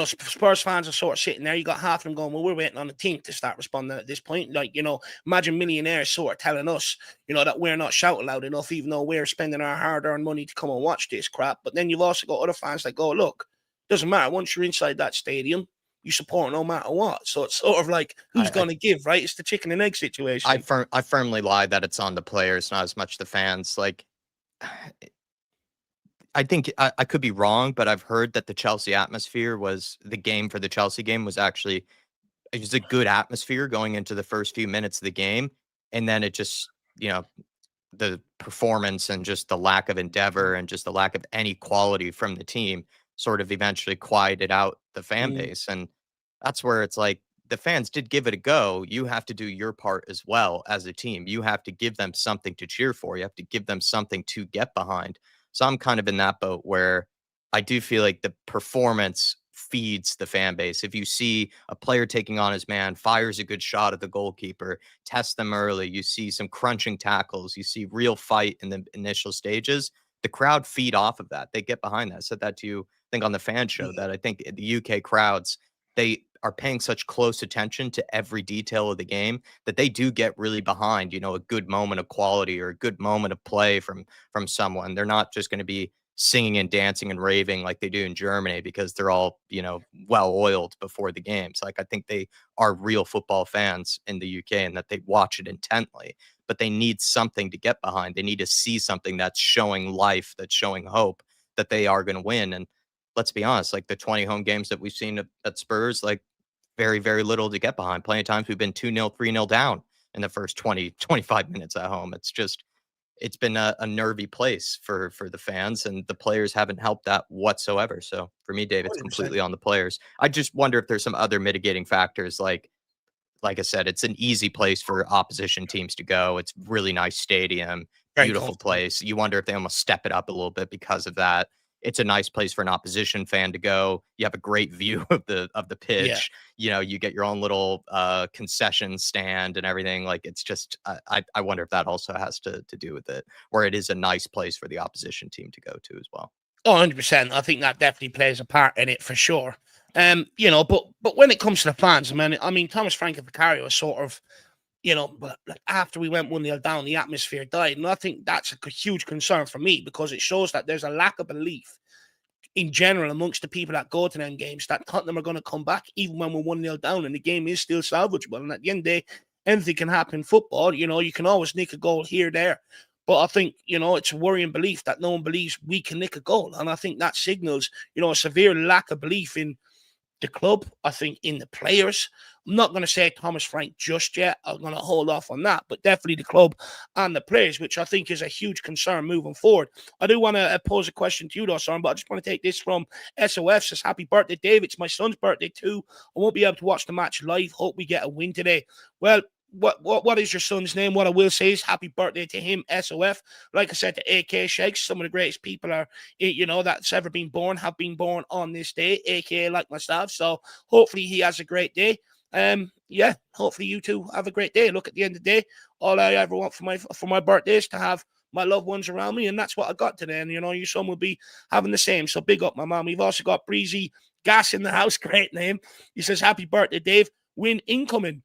Spurs fans are sort of sitting there. You got half of them going, well, we're waiting on the team to start responding at this point. Like, imagine millionaires sort of telling us, that we're not shouting loud enough, even though we're spending our hard-earned money to come and watch this crap. But then you've also got other fans that go, look, doesn't matter. Once you're inside that stadium, you support no matter what. So it's sort of like, who's going to give, right? It's the chicken and egg situation. I firmly lie that it's on the players, not as much the fans. Like, I think I could be wrong, but I've heard that the Chelsea atmosphere the Chelsea game was actually, it was a good atmosphere going into the first few minutes of the game. And then it just, the performance and just the lack of endeavor and just the lack of any quality from the team sort of eventually quieted out the fan base. And that's where it's like, the fans did give it a go. You have to do your part as well as a team. You have to give them something to cheer for. You have to give them something to get behind. So I'm kind of in that boat where I do feel like the performance feeds the fan base. If you see a player taking on his man, fires a good shot at the goalkeeper, test them early, you see some crunching tackles, you see real fight in the initial stages, the crowd feed off of that. They get behind that. I said that to you, I think, on the fan show, that I think the UK crowds, they are paying such close attention to every detail of the game that they do get really behind, a good moment of quality or a good moment of play from someone. They're not just going to be singing and dancing and raving like they do in Germany because they're all, well oiled before the games. Like, I think they are real football fans in the UK and that they watch it intently, but they need something to get behind. They need to see something that's showing life, that's showing hope that they are going to win. And let's be honest, like the 20 home games that we've seen at Spurs, like very, very little to get behind. Plenty of times we've been 2-0, 3-0 down in the first 20, 25 minutes at home. It's been a nervy place for the fans, and the players haven't helped that whatsoever. So for me, Dave, it's 100%. completely on the players. I just wonder if there's some other mitigating factors. Like I said, it's an easy place for opposition teams to go. It's really nice stadium, beautiful place. You wonder if they almost step it up a little bit because of that. It's a nice place for an opposition fan to go. You have a great view of the pitch. Yeah. You get your own little concession stand and everything. Like, it's just, I wonder if that also has to do with it, or it is a nice place for the opposition team to go to as well. Oh, 100%. I think that definitely plays a part in it for sure. But when it comes to the fans, I mean, Thomas Frank and Vicario are sort of, after we went 1-0 down, the atmosphere died. And I think that's a huge concern for me because it shows that there's a lack of belief in general amongst the people that go to them games that Tottenham are going to come back even when we're 1-0 down and the game is still salvageable. And at the end of the day, anything can happen in football. You can always nick a goal here, there. But I think, it's a worrying belief that no one believes we can nick a goal. And I think that signals, a severe lack of belief in the club, I think in the players. I'm not going to say Thomas Frank just yet. I'm going to hold off on that, but definitely the club and the players, which I think is a huge concern moving forward. I do want to pose a question to you, though, Soren, but I just want to take this from SOF. Says, happy birthday, Dave. It's my son's birthday, too. I won't be able to watch the match live. Hope we get a win today. Well, what is your son's name? What I will say is happy birthday to him, SOF. Like I said to AK Shakes, some of the greatest people that's ever been born have been born on this day, aka like myself. So hopefully he has a great day. Hopefully you two have a great day. Look, at the end of the day, all I ever want for my birthday is to have my loved ones around me, and that's what I got today. And your son will be having the same. So big up, my mom. We've also got Breezy Gas in the house. Great name. He says, happy birthday, Dave. Win incoming.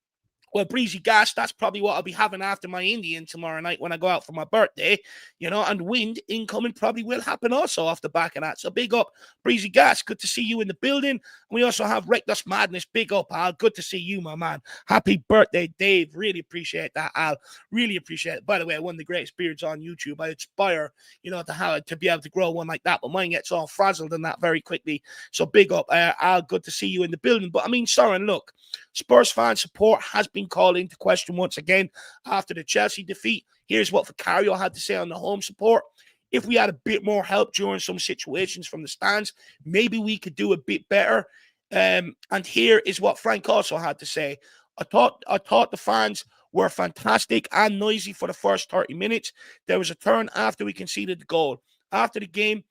Well, Breezy Gas, that's probably what I'll be having after my Indian tomorrow night when I go out for my birthday, and wind incoming probably will happen also off the back of that. So big up, Breezy Gas. Good to see you in the building. We also have Reckless Madness. Big up, Al. Good to see you, my man. Happy birthday, Dave. Really appreciate that, Al. Really appreciate it. By the way, one of the greatest beards on YouTube. I aspire, to be able to grow one like that, but mine gets all frazzled in that very quickly. So big up, Al. Good to see you in the building. But I mean, Soren, look, Spurs fan support has been called into question once again after the Chelsea defeat. Here's what Vicario had to say on the home support. If we had a bit more help during some situations from the stands, maybe we could do a bit better. And here is what Frank also had to say. I thought the fans were fantastic and noisy for the first 30 minutes. There was a turn after we conceded the goal. After the game,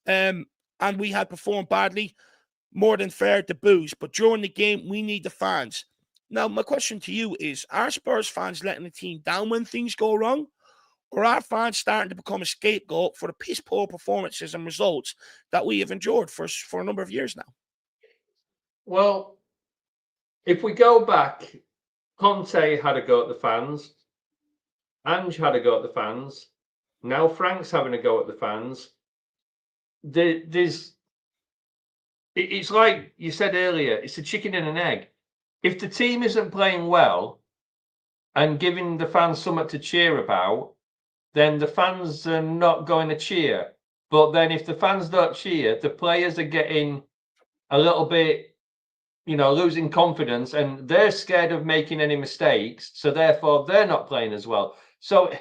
and we had performed badly, more than fair to booze. But during the game, we need the fans. Now, my question to you is, are Spurs fans letting the team down when things go wrong? Or are fans starting to become a scapegoat for the piss-poor performances and results that we have endured for a number of years now? Well, if we go back, Conte had a go at the fans. Ange had a go at the fans. Now Frank's having a go at the fans. It's like you said earlier, it's a chicken and an egg. If the team isn't playing well and giving the fans something to cheer about, then the fans are not going to cheer. But then if the fans don't cheer, the players are getting a little bit, losing confidence, and they're scared of making any mistakes. So therefore, they're not playing as well. So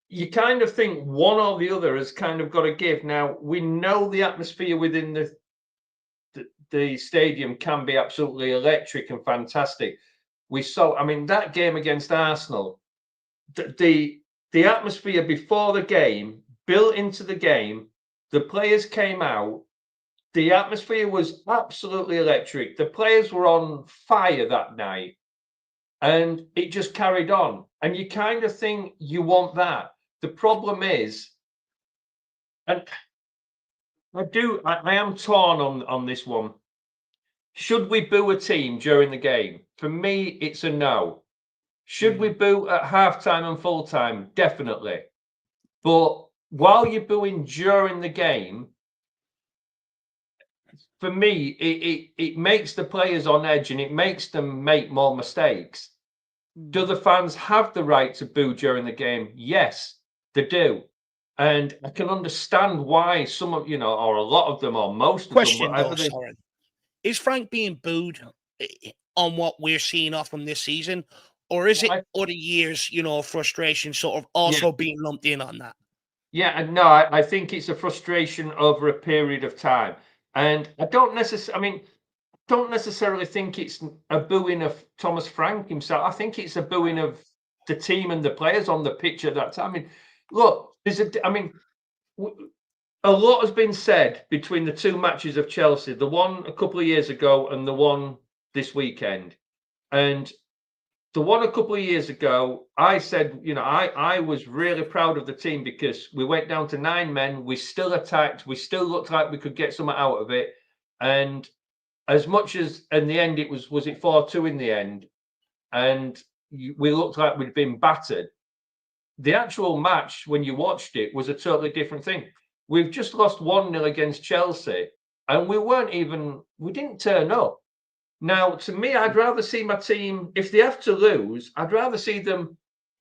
you kind of think one or the other has kind of got to give. Now, we know the atmosphere within the stadium can be absolutely electric and fantastic. We saw, that game against Arsenal, the atmosphere before the game, built into the game, the players came out, the atmosphere was absolutely electric. The players were on fire that night, and it just carried on. And you kind of think you want that. The problem is, and I am torn on this one. Should we boo a team during the game? For me, it's a no. Should we boo at halftime and full time? Definitely. But while you're booing during the game, for me, it makes the players on edge and it makes them make more mistakes. Do the fans have the right to boo during the game? Yes, they do. And I can understand why some of, or a lot of them, or most of them, whatever they... Soren. Is Frank being booed on what we're seeing off him this season? Or is it other years, frustration sort of also being lumped in on that? Yeah, and no, I think it's a frustration over a period of time. And I don't necessarily think it's a booing of Thomas Frank himself. I think it's a booing of the team and the players on the pitch at that time. I mean, look, a lot has been said between the two matches of Chelsea, the one a couple of years ago and the one this weekend. And the one a couple of years ago, I said, I was really proud of the team because we went down to 9 men. We still attacked. We still looked like we could get something out of it. And as much as in the end, was it 4-2 in the end? And we looked like we'd been battered. The actual match, when you watched it, was a totally different thing. We've just lost 1-0 against Chelsea and we didn't turn up. Now, to me, I'd rather see my team, if they have to lose, I'd rather see them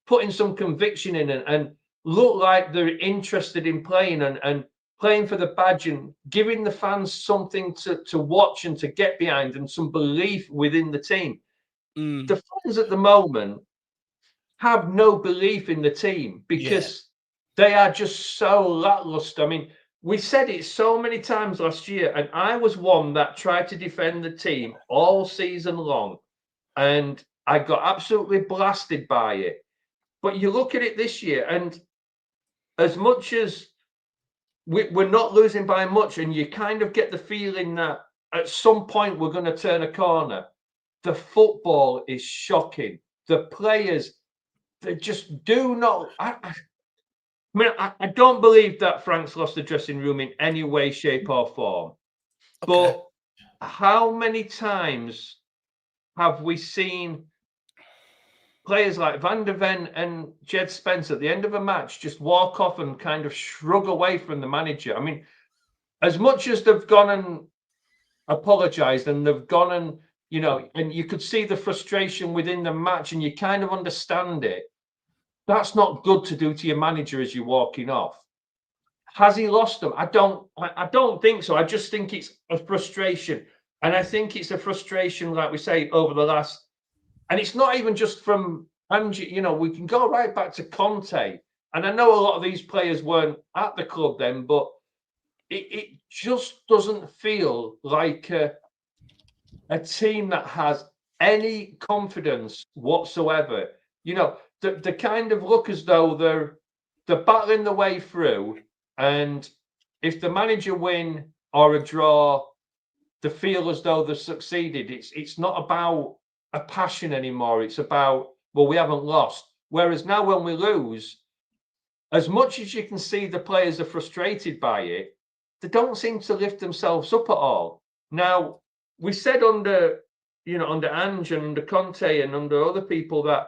putting some conviction in and look like they're interested in playing and playing for the badge and giving the fans something to watch and to get behind and some belief within the team. The fans at the moment have no belief in the team because they are just so lackluster. I mean, we said it so many times last year, and I was one that tried to defend the team all season long, and I got absolutely blasted by it. But you look at it this year, and as much as we're not losing by much, and you kind of get the feeling that at some point we're going to turn a corner, the football is shocking. The players, they just do not... I don't believe that Frank's lost the dressing room in any way, shape, or form. Okay. But how many times have we seen players like Van der Ven and Jed Spence at the end of a match just walk off and kind of shrug away from the manager? I mean, as much as they've gone and apologized and they've gone and, and you could see the frustration within the match and you kind of understand it. That's not good to do to your manager as you're walking off. Has he lost them? I don't think so. I just think it's a frustration. And I think it's a frustration, like we say, over the last... And it's not even just from Angie, we can go right back to Conte. And I know a lot of these players weren't at the club then, but it just doesn't feel like a team that has any confidence whatsoever. They kind of look as though they're battling the way through, and if the manager win or a draw, they feel as though they've succeeded. It's not about a passion anymore. It's about, well, we haven't lost. Whereas now when we lose, as much as you can see the players are frustrated by it, they don't seem to lift themselves up at all. Now, we said under Ange and under Conte and under other people that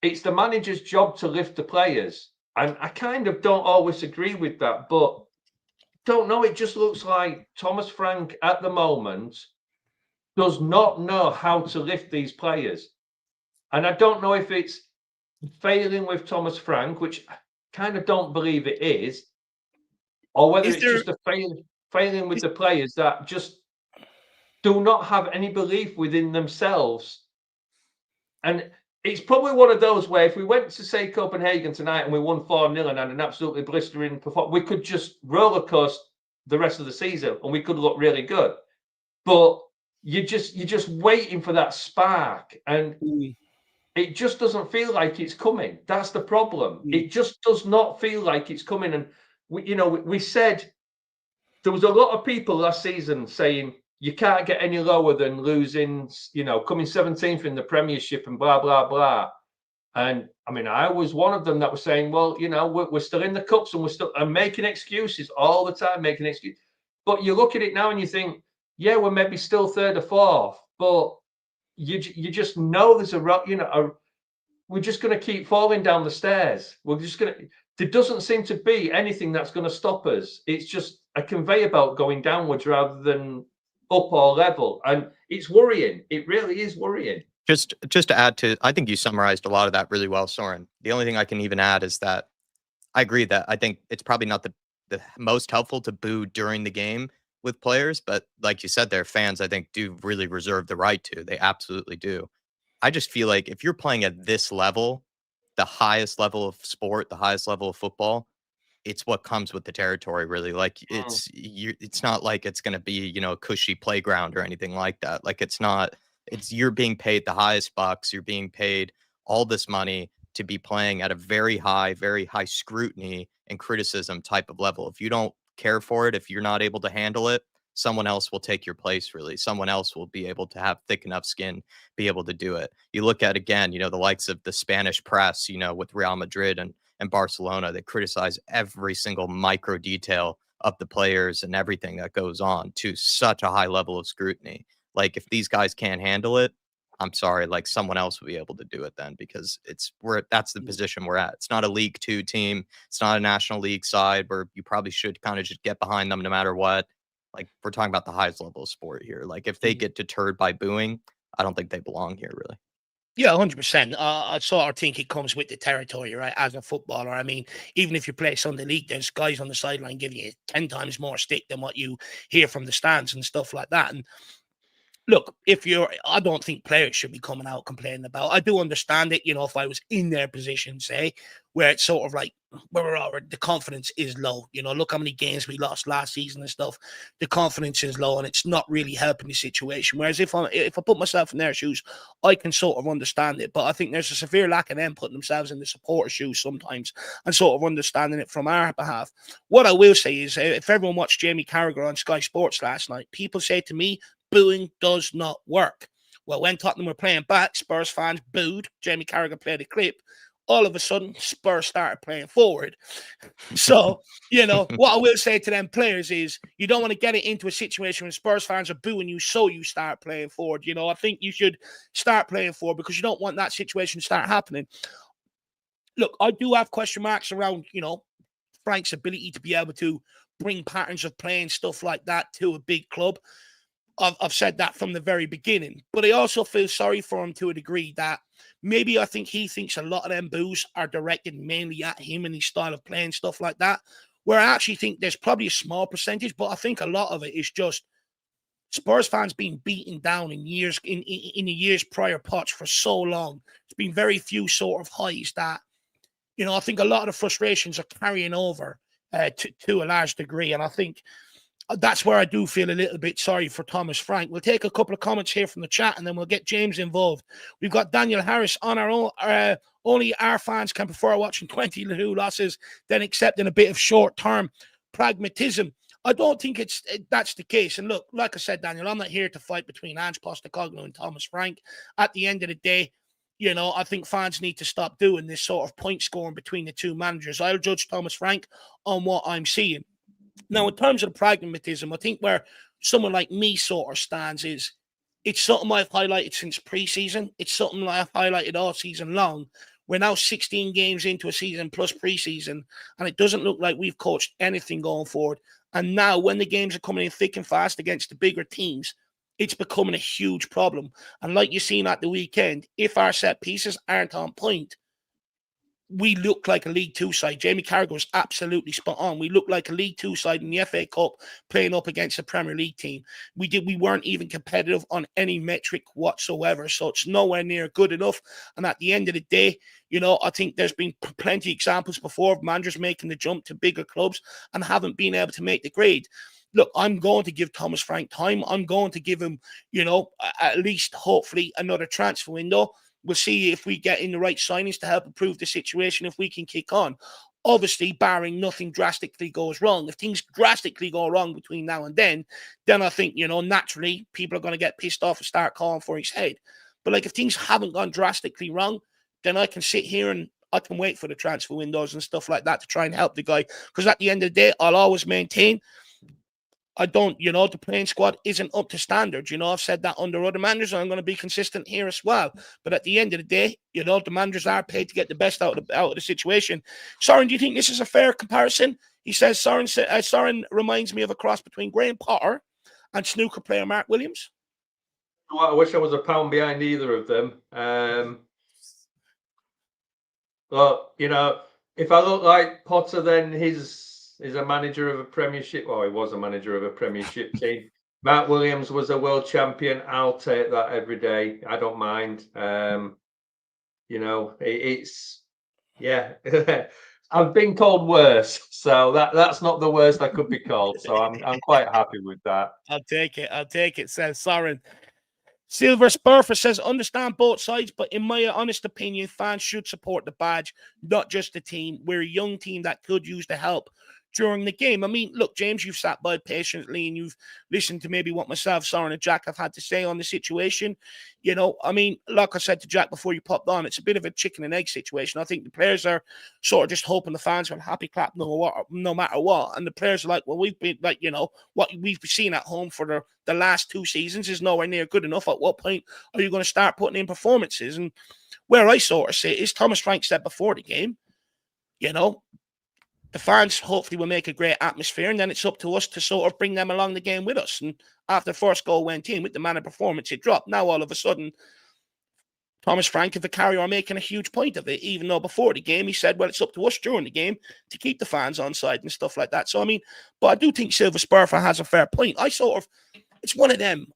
it's the manager's job to lift the players. And I kind of don't always agree with that, but don't know. It just looks like Thomas Frank at the moment does not know how to lift these players. And I don't know if it's failing with Thomas Frank, which I kind of don't believe it is, or whether it's just a failing with the players that just do not have any belief within themselves. And it's probably one of those where if we went to, say, Copenhagen tonight and we won 4-0 and had an absolutely blistering performance, we could just roller coaster the rest of the season and we could look really good. But you're just waiting for that spark, and it just doesn't feel like it's coming. That's the problem. It just does not feel like it's coming. And we said there was a lot of people last season saying you can't get any lower than losing, coming 17th in the Premiership and blah, blah, blah. And I mean, I was one of them that was saying, well, we're still in the cups and I'm making excuses all the time, making excuses. But you look at it now and you think, yeah, we're maybe still third or fourth, but you just know there's we're just going to keep falling down the stairs. there doesn't seem to be anything that's going to stop us. It's just a conveyor belt going downwards rather than up or level. And it's worrying. It really is worrying. Just to add to, I think you summarized a lot of that really well, Soren. The only thing I can even add is that I agree that I think it's probably not the most helpful to boo during the game with players, but like you said, their fans, I think, do really reserve the right to. They absolutely do. I just feel like if you're playing at this level, the highest level of sport, the highest level of football, it's what comes with the territory, really. Like it's not like it's going to be, a cushy playground or anything like that. Like it's not. It's you're being paid the highest bucks. You're being paid all this money to be playing at a very high scrutiny and criticism type of level. If you don't care for it, if you're not able to handle it, someone else will take your place, really. Someone else will be able to have thick enough skin, be able to do it. You look at, again, the likes of the Spanish press, with Real Madrid and Barcelona, they criticize every single micro detail of the players and everything that goes on to such a high level of scrutiny. Like, if these guys can't handle it, I'm sorry, like someone else will be able to do it then, because that's the position we're at. It's not a League Two team. It's not a National League side where you probably should kind of just get behind them no matter what. Like, we're talking about the highest level of sport here. Like, if they get deterred by booing, I don't think they belong here, really. Yeah, 100%. I sort of think it comes with the territory, right? As a footballer, I mean, even if you play Sunday League, there's guys on the sideline giving you 10 times more stick than what you hear from the stands and stuff like that. And look, I don't think players should be coming out complaining about. I do understand it, if I was in their position, say, where it's sort of like where the confidence is low. Look how many games we lost last season and stuff. The confidence is low, and it's not really helping the situation. Whereas if I put myself in their shoes, I can sort of understand it. But I think there's a severe lack of them putting themselves in the supporter shoes sometimes and sort of understanding it from our behalf. What I will say is, if everyone watched Jamie Carragher on Sky Sports last night, people say to me, booing does not work. Well, when Tottenham were playing back, Spurs fans booed. Jamie Carragher played a clip. All of a sudden, Spurs started playing forward. So, what I will say to them players is you don't want to get it into a situation when Spurs fans are booing you, so you start playing forward. I think you should start playing forward because you don't want that situation to start happening. Look, I do have question marks around, Frank's ability to be able to bring patterns of playing, stuff like that, to a big club. I've said that from the very beginning, but I also feel sorry for him to a degree that maybe I think he thinks a lot of them boos are directed mainly at him and his style of playing, stuff like that, where I actually think there's probably a small percentage, but I think a lot of it is just Spurs fans being beaten down in the years prior Poch for so long. It's been very few sort of highs that, I think a lot of the frustrations are carrying over to a large degree, and I think that's where I do feel a little bit sorry for Thomas Frank. We'll take a couple of comments here from the chat, and then we'll get James involved. We've got Daniel Harris on our own. Only our fans can prefer watching 22 losses than accepting a bit of short-term pragmatism. I don't think that's the case. And look, like I said, Daniel, I'm not here to fight between Ange Postecoglou and Thomas Frank. At the end of the day, I think fans need to stop doing this sort of point scoring between the two managers. I'll judge Thomas Frank on what I'm seeing. Now, in terms of the pragmatism, I think where someone like me sort of stands is it's something I've highlighted since preseason. It's something I've highlighted all season long. We're now 16 games into a season plus preseason, and it doesn't look like we've coached anything going forward. And now when the games are coming in thick and fast against the bigger teams, it's becoming a huge problem. And like you've seen at the weekend, if our set pieces aren't on point, we look like a League Two side. Jamie Carragher was absolutely spot on. We look like a League Two side in the FA Cup playing up against a Premier League team. We weren't even competitive on any metric whatsoever. So it's nowhere near good enough. And at the end of the day, I think there's been plenty of examples before of managers making the jump to bigger clubs and haven't been able to make the grade. Look, I'm going to give Thomas Frank time. I'm going to give him, at least hopefully another transfer window. We'll see if we get in the right signings to help improve the situation, if we can kick on. Obviously, barring nothing drastically goes wrong. If things drastically go wrong between now and then I think, naturally, people are going to get pissed off and start calling for his head. But if things haven't gone drastically wrong, then I can sit here and I can wait for the transfer windows and stuff like that to try and help the guy. Because at the end of the day, I'll always maintain I don't, the playing squad isn't up to standard. I've said that under other managers, and I'm going to be consistent here as well. But at the end of the day, the managers are paid to get the best out of the situation. Soren, do you think this is a fair comparison? He says Soren reminds me of a cross between Graham Potter and snooker player Mark Williams. Well, I wish I was a pound behind either of them. But if I look like Potter, then he's a manager of a Premiership. Well, he was a manager of a Premiership team. Mark Williams was a world champion. I'll take that every day. I don't mind. It's I've been called worse, so that's not the worst I could be called. So I'm quite happy with that. I'll take it. Says Soren. Silver Spurfer says, understand both sides, but in my honest opinion, fans should support the badge, not just the team. We're a young team that could use the help during the game. I mean, look, James, you've sat by patiently and you've listened to maybe what myself, Soren, and Jack have had to say on the situation. I mean, like I said to Jack before you popped on, it's a bit of a chicken and egg situation. I think the players are sort of just hoping the fans will happy clap no matter what. And the players are like, well, we've been like, what we've seen at home for the last 2 seasons is nowhere near good enough. At what point are you going to start putting in performances? And where I sort of say is Thomas Frank said before the game, the fans hopefully will make a great atmosphere, and then it's up to us to sort of bring them along the game with us. And after the first goal went in with the man of performance, it dropped. Now all of a sudden, Thomas Frank and Vicario are making a huge point of it, even though before the game he said, well, it's up to us during the game to keep the fans on side and stuff like that. So, I mean, but I do think Silver Spurfer has a fair point. It's one of them.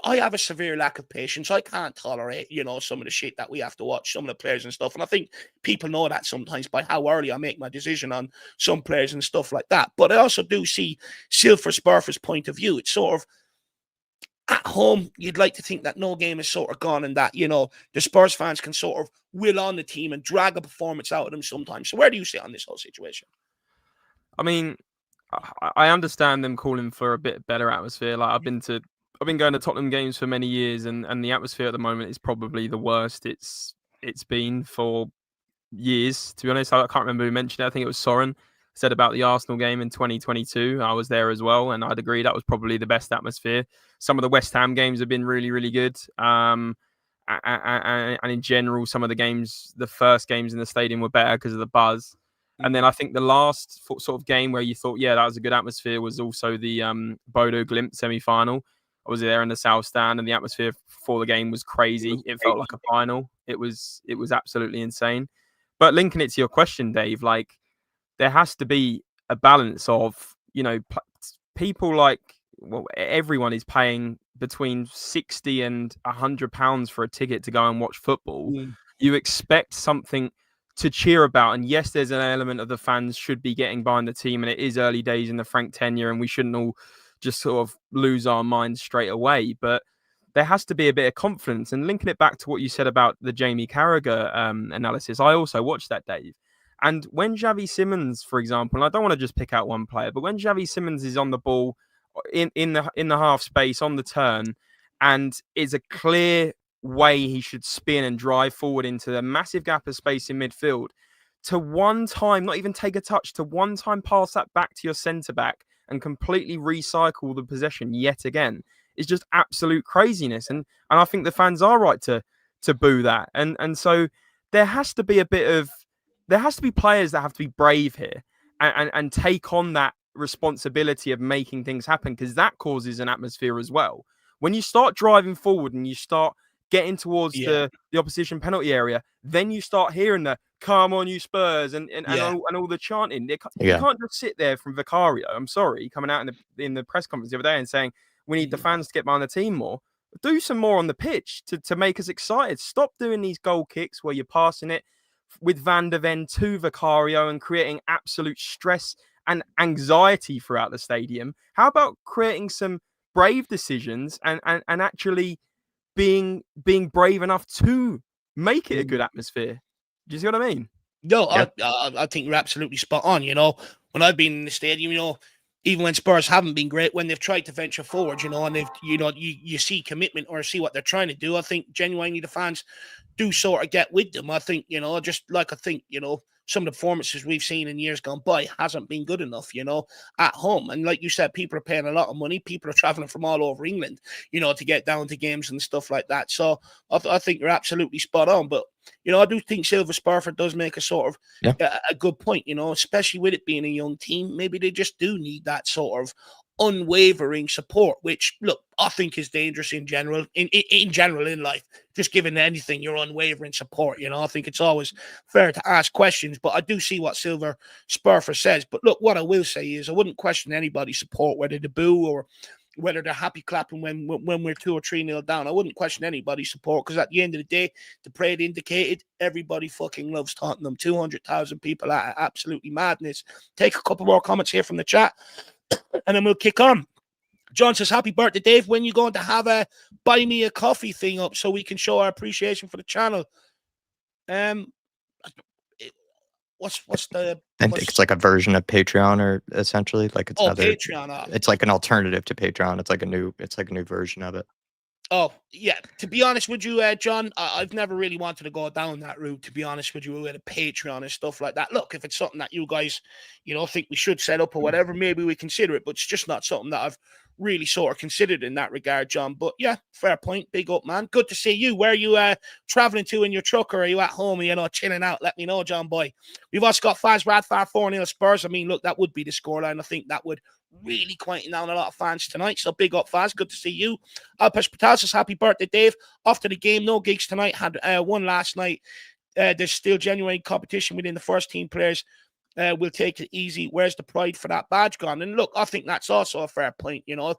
I have a severe lack of patience. I can't tolerate, some of the shit that we have to watch, some of the players and stuff. And I think people know that sometimes by how early I make my decision on some players and stuff like that. But I also do see Silver Spurfer's point of view. It's sort of, at home, you'd like to think that no game is sort of gone and that, the Spurs fans can sort of will on the team and drag a performance out of them sometimes. So where do you sit on this whole situation? I mean, I understand them calling for a bit better atmosphere. Like I've been going to Tottenham games for many years, and the atmosphere at the moment is probably the worst it's been for years. To be honest, I can't remember who mentioned it. I think it was Soren said about the Arsenal game in 2022. I was there as well, and I'd agree that was probably the best atmosphere. Some of the West Ham games have been really, really good. And in general, some of the games, the first games in the stadium were better because of the buzz. And then I think the last sort of game where you thought, yeah, that was a good atmosphere was also the Bodo Glimt semi-final. I was there in the South Stand, and the atmosphere before the game was crazy. It felt like a final. It was absolutely insane. But linking it to your question, Dave, like there has to be a balance of, people like, well, everyone is paying between £60 and £100 for a ticket to go and watch football. You expect something to cheer about. And yes, there's an element of the fans should be getting behind the team, and it is early days in the Frank tenure, and we shouldn't all just sort of lose our minds straight away. But there has to be a bit of confidence. And linking it back to what you said about the Jamie Carragher analysis, I also watched that, Dave. And when Xavi Simons, for example, and I don't want to just pick out one player, but when Xavi Simons is on the ball in the half space on the turn, and is a clear way he should spin and drive forward into the massive gap of space in midfield, to one time, not even take a touch, to one time pass that back to your centre back and completely recycle the possession yet again, is just absolute craziness. And I think the fans are right to boo that. And so there has to be players that have to be brave here and take on that responsibility of making things happen, because that causes an atmosphere as well. When you start driving forward and you start getting towards the opposition penalty area, then you start hearing the "Come on, you Spurs" and all the chanting. You can't just sit there from Vicario. I'm sorry, coming out in the press conference the other day and saying we need the fans to get behind the team more. Do some more on the pitch to make us excited. Stop doing these goal kicks where you're passing it with Van der Ven to Vicario and creating absolute stress and anxiety throughout the stadium. How about creating some brave decisions and actually being brave enough to make it a good atmosphere? Do you see what I mean? No, I think you're absolutely spot on. When I've been in the stadium, even when Spurs haven't been great, when they've tried to venture forward, and they've, you see commitment or see what they're trying to do. I think genuinely the fans do sort of get with them. I think, some of the performances we've seen in years gone by hasn't been good enough, you know, at home. And like you said, people are paying a lot of money. People are traveling from all over England, you know, to get down to games and stuff like that. So I think you're absolutely spot on. But, you know, I do think Silver Spurford does make a sort of a good point, you know, especially with it being a young team. Maybe they just do need that sort of unwavering support, which, look, I think is dangerous in general, in general in life. Just giving anything your unwavering support, you know, I think it's always fair to ask questions, but I do see what Silver Spurford says. But look, what I will say is I wouldn't question anybody's support, whether they boo or whether they're happy clapping when we're 2 or 3-0 down. I wouldn't question anybody's support, because at the end of the day, the parade indicated everybody fucking loves Tottenham. 200,000 people at absolutely madness. Take a couple more comments here from the chat, and then we'll kick on. John says, happy birthday, Dave. When you going to have a buy me a coffee thing up so we can show our appreciation for the channel? What's the... I think it's like a version of Patreon, or essentially like it's another Patreon. It's like an alternative to Patreon. It's like a new version of it. Oh, yeah. To be honest with you, John, I've never really wanted to go down that route, to be honest with you, with a Patreon and stuff like that. Look, if it's something that you guys, you know, think we should set up or whatever, maybe we consider it, but it's just not something that I've really sort of considered in that regard, John. But yeah, fair point. Big up, man. Good to see you. Where are you traveling to in your truck, or are you at home, you know, chilling out? Let me know, John boy. We've also got Faz Radfar 4-0 Spurs. I mean, look, that would be the scoreline. I think that would really quieten down a lot of fans tonight. So big up, Faz. Good to see you. Alpesh Patel says, happy birthday, Dave. After the game, no gigs tonight. Had one last night. There's still genuine competition within the first team players. We'll take it easy. Where's the pride for that badge gone? And look, I think that's also a fair point. You know,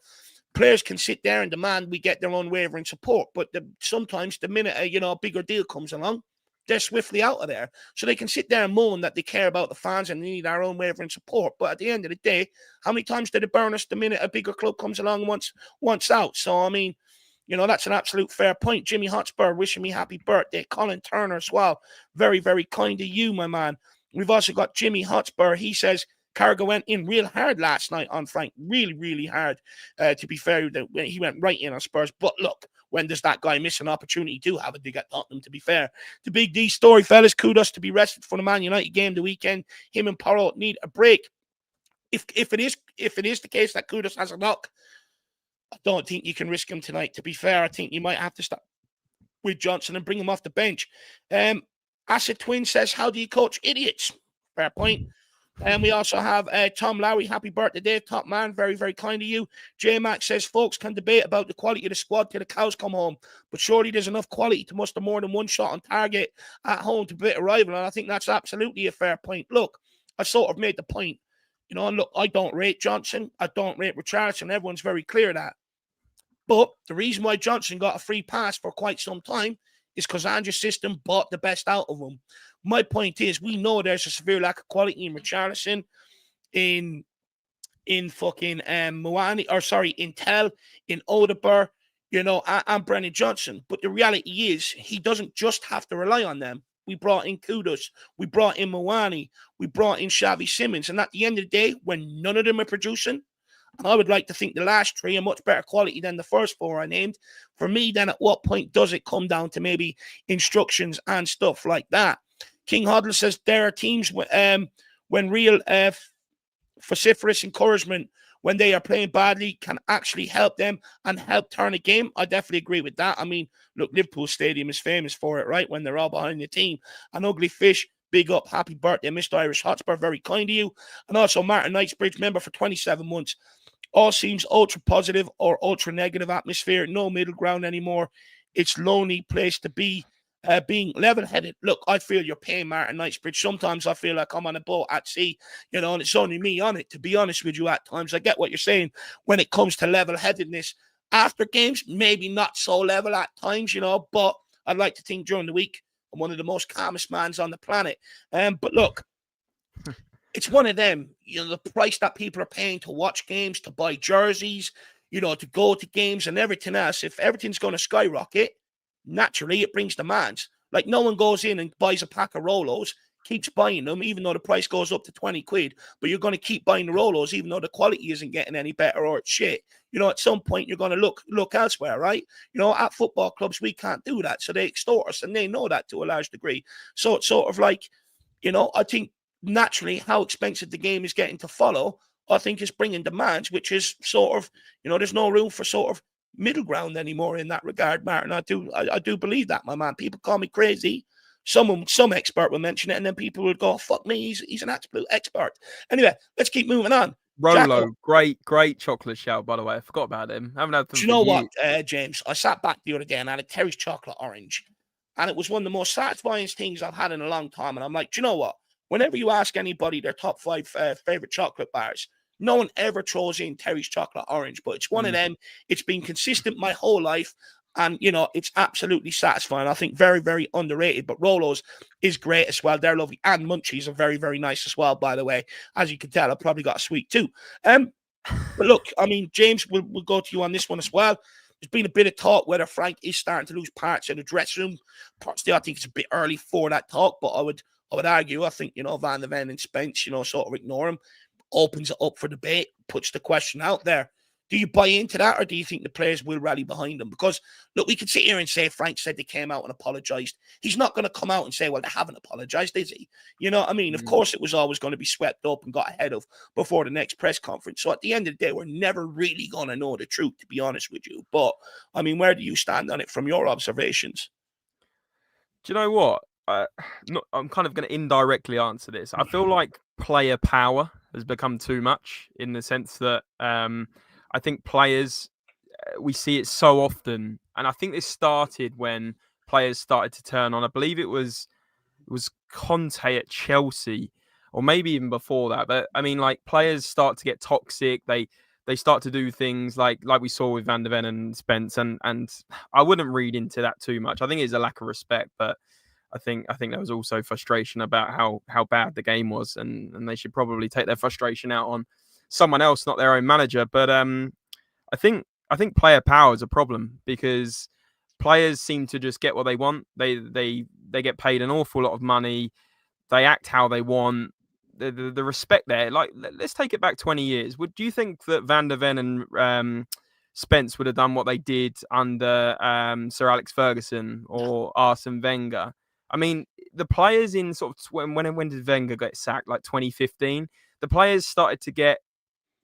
players can sit there and demand we get their unwavering support, but sometimes the minute a bigger deal comes along, they're swiftly out of there. So they can sit there and moan that they care about the fans and need our unwavering support. But at the end of the day, how many times did it burn us the minute a bigger club comes along once out? So, I mean, you know, that's an absolute fair point. Jimmy Hotspur wishing me happy birthday. Colin Turner as well. Very, very kind of you, my man. We've also got Jimmy Hotspur. He says, Carragher went in real hard last night on Frank. Really, really hard. To be fair, he went right in on Spurs. But look, when does that guy miss an opportunity to have a dig at Tottenham, to be fair? The Big D story, fellas. Kudos to be rested for the Man United game the weekend. Him and Porro need a break. If it is the case that Kudos has a knock, I don't think you can risk him tonight. To be fair, I think you might have to start with Johnson and bring him off the bench. Acid Twin says, how do you coach idiots? Fair point. And we also have Tom Lowry. Happy birthday, Dave. Top man. Very, very kind of you. J-Mac says, folks can debate about the quality of the squad till the cows come home, but surely there's enough quality to muster more than one shot on target at home to beat a rival. And I think that's absolutely a fair point. Look, I sort of made the point. You know, and look, I don't rate Johnson. I don't rate Richarlison. Everyone's very clear of that. But the reason why Johnson got a free pass for quite some time is because Andrew's system bought the best out of him. My point is, we know there's a severe lack of quality in Richarlison, in fucking Moani, or sorry, in Tell, in Odegaard, you know, and Brennan Johnson. But the reality is, he doesn't just have to rely on them. We brought in Kudus, we brought in Moani, we brought in Xavi Simons, and at the end of the day, when none of them are producing, and I would like to think the last three are much better quality than the first four I named. For me, then at what point does it come down to maybe instructions and stuff like that? King Hoddle says there are teams when real vociferous encouragement when they are playing badly can actually help them and help turn a game. I definitely agree with that. I mean, look, Liverpool Stadium is famous for it, right? When they're all behind the team. An ugly fish. Big up, happy birthday, Mr. Irish Hotspur. Very kind to you. And also Martin Knightsbridge, member for 27 months. All seems ultra positive or ultra negative atmosphere. No middle ground anymore. It's lonely place to be. Being level-headed. Look, I feel you're paying Martin Knightsbridge. Sometimes I feel like I'm on a boat at sea, you know, and it's only me on it, to be honest with you at times. I get what you're saying when it comes to level-headedness. After games, maybe not so level at times, you know, but I'd like to think during the week I'm one of the most calmest mans on the planet. But look, it's one of them, you know, the price that people are paying to watch games, to buy jerseys, you know, to go to games and everything else. If everything's going to skyrocket, naturally it brings demands. Like, no one goes in and buys a pack of Rolos, keeps buying them, even though the price goes up to 20 quid, but you're going to keep buying the Rolos, even though the quality isn't getting any better or it's shit. You know, at some point you're going to look elsewhere, right? You know, at football clubs, we can't do that. So they extort us, and they know that to a large degree. So it's sort of like, I think naturally how expensive the game is getting to follow, I think is bringing demands, which is sort of, there's no room for sort of middle ground anymore in that regard, Martin. I do believe that, my man. People call me crazy. Some expert will mention it, and then people will go, "Fuck me, he's an absolute expert." Anyway, let's keep moving on. Rolo, great chocolate shout, by the way. I forgot about him. I haven't had them. Do you know what, James? I sat back the other day and I had a Terry's chocolate orange, and it was one of the most satisfying things I've had in a long time. And I'm like, do you know what? Whenever you ask anybody their top 5 favorite chocolate bars, no one ever throws in Terry's chocolate orange, but it's one of them. It's been consistent my whole life, and it's absolutely satisfying. I think very, very underrated. But Rolo's is great as well. They're lovely, and Munchies are very, very nice as well. By the way, as you can tell, I've probably got a sweet too. But look, I mean, James, we'll go to you on this one as well. There's been a bit of talk whether Frank is starting to lose parts in the dressing room. Still, I think it's a bit early for that talk, but I would argue, I think, Van der Ven and Spence, sort of ignore him, opens it up for debate, puts the question out there. Do you buy into that, or do you think the players will rally behind them? Because, look, we could sit here and say Frank said they came out and apologised. He's not going to come out and say, well, they haven't apologised, is he? You know what I mean? Of course, it was always going to be swept up and got ahead of before the next press conference. So at the end of the day, we're never really going to know the truth, to be honest with you. But, I mean, where do you stand on it from your observations? Do you know what? I'm kind of going to indirectly answer this. I feel like player power has become too much, in the sense that I think players, we see it so often. And I think this started when players started to turn on. I believe it was Conte at Chelsea, or maybe even before that. But I mean, like, players start to get toxic. They start to do things like we saw with Van der Ven and Spence. And I wouldn't read into that too much. I think it's a lack of respect, but I think there was also frustration about how bad the game was, and they should probably take their frustration out on someone else, not their own manager. But I think player power is a problem, because players seem to just get what they want. They get paid an awful lot of money. They act how they want. The respect there. Like, let's take it back 20 years. Do you think that Van der Ven and Spence would have done what they did under Sir Alex Ferguson or Arsene Wenger? I mean, the players in sort of when did Wenger get sacked? Like 2015. The players started to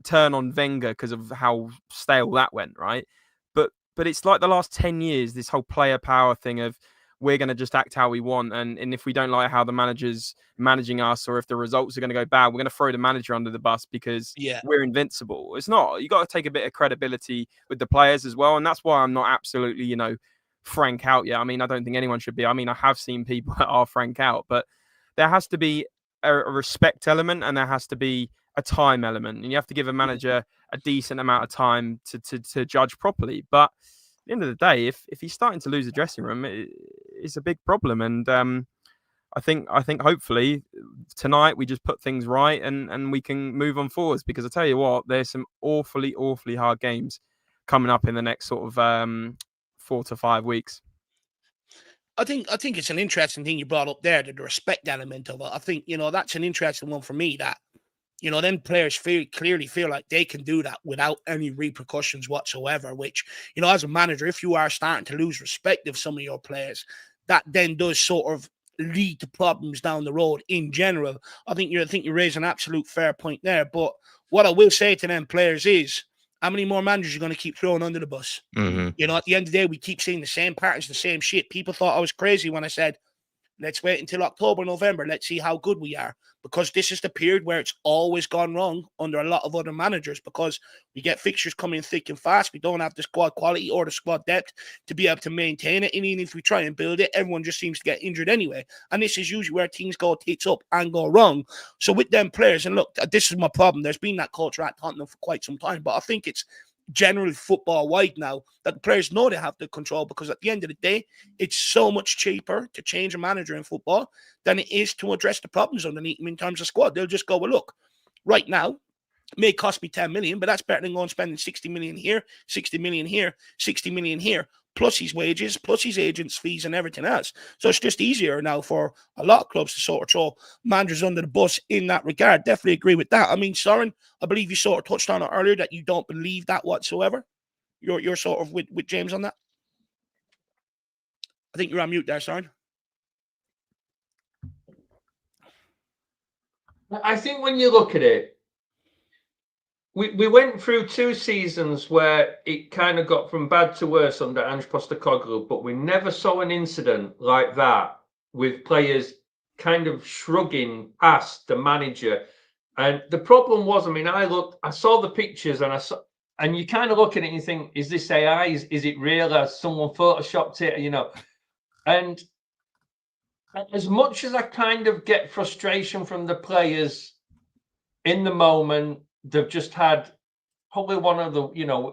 turn on Wenger because of how stale that went, right? But it's like the last 10 years, this whole player power thing of, we're going to just act how we want, and if we don't like how the manager's managing us, or if the results are going to go bad, we're going to throw the manager under the bus because we're invincible. It's not. You got to take a bit of credibility with the players as well, and that's why I'm not absolutely, frank out yet. I mean, I don't think anyone should be. I mean, I have seen people that are frank out, but there has to be a respect element, and there has to be a time element, and you have to give a manager a decent amount of time to judge properly. But at the end of the day, if he's starting to lose the dressing room, it's a big problem. And I think hopefully tonight we just put things right and we can move on forwards, because I tell you what, there's some awfully hard games coming up in the next sort of 4 to 5 weeks. I think it's an interesting thing you brought up there, the respect element of it. I think, that's an interesting one for me, that, then players clearly feel like they can do that without any repercussions whatsoever, which, as a manager, if you are starting to lose respect of some of your players, that then does sort of lead to problems down the road in general. I think you raise an absolute fair point there. But what I will say to them players is, how many more managers are you going to keep throwing under the bus? Mm-hmm. At the end of the day, we keep seeing the same patterns, the same shit. People thought I was crazy when I said, let's wait until October, November. Let's see how good we are. Because this is the period where it's always gone wrong under a lot of other managers, because we get fixtures coming thick and fast. We don't have the squad quality or the squad depth to be able to maintain it. And even if we try and build it, everyone just seems to get injured anyway. And this is usually where things go tits up and go wrong. So with them players, and look, this is my problem. There's been that culture at Tottenham for quite some time, but I think it's generally football wide now that the players know they have the control, because at the end of the day, it's so much cheaper to change a manager in football than it is to address the problems underneath them in terms of squad. They'll just go, well, look, right now, it may cost me 10 million, but that's better than going spending 60 million here, 60 million here, 60 million here, plus his wages, plus his agents' fees and everything else. So it's just easier now for a lot of clubs to sort of throw managers under the bus in that regard. Definitely agree with that. I mean, Soren, I believe you sort of touched on it earlier that you don't believe that whatsoever. You're sort of with James on that. I think you're on mute there, Soren. I think when you look at it, we went through 2 seasons where it kind of got from bad to worse under Ange Postecoglou, but we never saw an incident like that with players kind of shrugging past the manager. And the problem was, I mean, I saw the pictures and you kind of look at it and you think, is this AI? Is it real? Has someone photoshopped it? You know, and as much as I kind of get frustration from the players in the moment, they've just had probably one of the,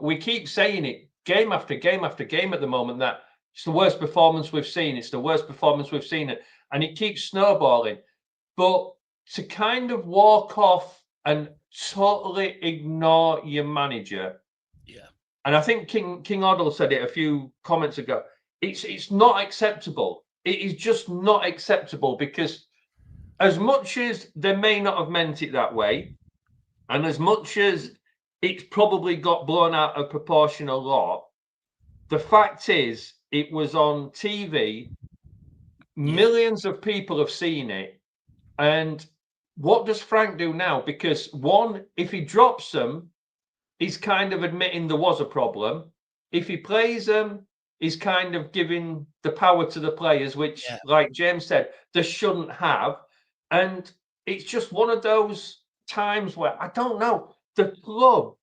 we keep saying it game after game after game at the moment that it's the worst performance we've seen. It's the worst performance we've seen. And it keeps snowballing. But to kind of walk off and totally ignore your manager. Yeah. And I think King Oddle said it a few comments ago. It's not acceptable. It is just not acceptable because as much as they may not have meant it that way, and as much as it's probably got blown out of proportion a lot, the fact is it was on TV. Millions of people have seen it. And what does Frank do now? Because one, if he drops them, he's kind of admitting there was a problem. If he plays them, he's kind of giving the power to the players, which, like James said, they shouldn't have. And it's just one of those times where, I don't know, the club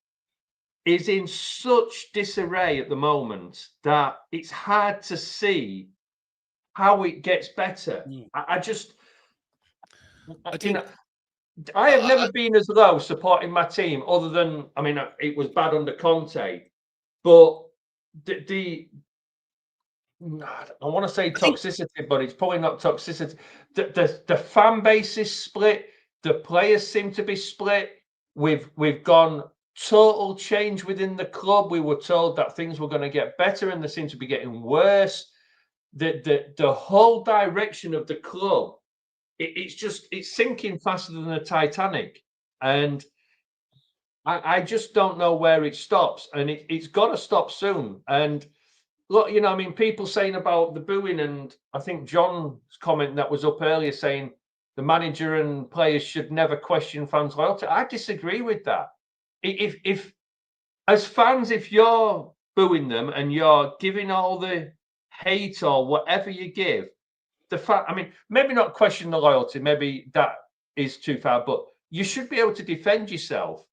is in such disarray at the moment that it's hard to see how it gets better. I have never been as low supporting my team, other than, I mean, it was bad under Conte, but I want to say toxicity, but it's probably not toxicity. The fan base is split. The players seem to be split. We've gone total change within the club. We were told that things were going to get better, and they seem to be getting worse. The whole direction of the club, it's sinking faster than the Titanic, and I just don't know where it stops, and it's got to stop soon. And look, I mean, people saying about the booing, and I think John's comment that was up earlier saying the manager and players should never question fans' loyalty. I disagree with that. If as fans, if you're booing them and you're giving all the hate or whatever you give, I mean, maybe not question the loyalty, maybe that is too far, but you should be able to defend yourself.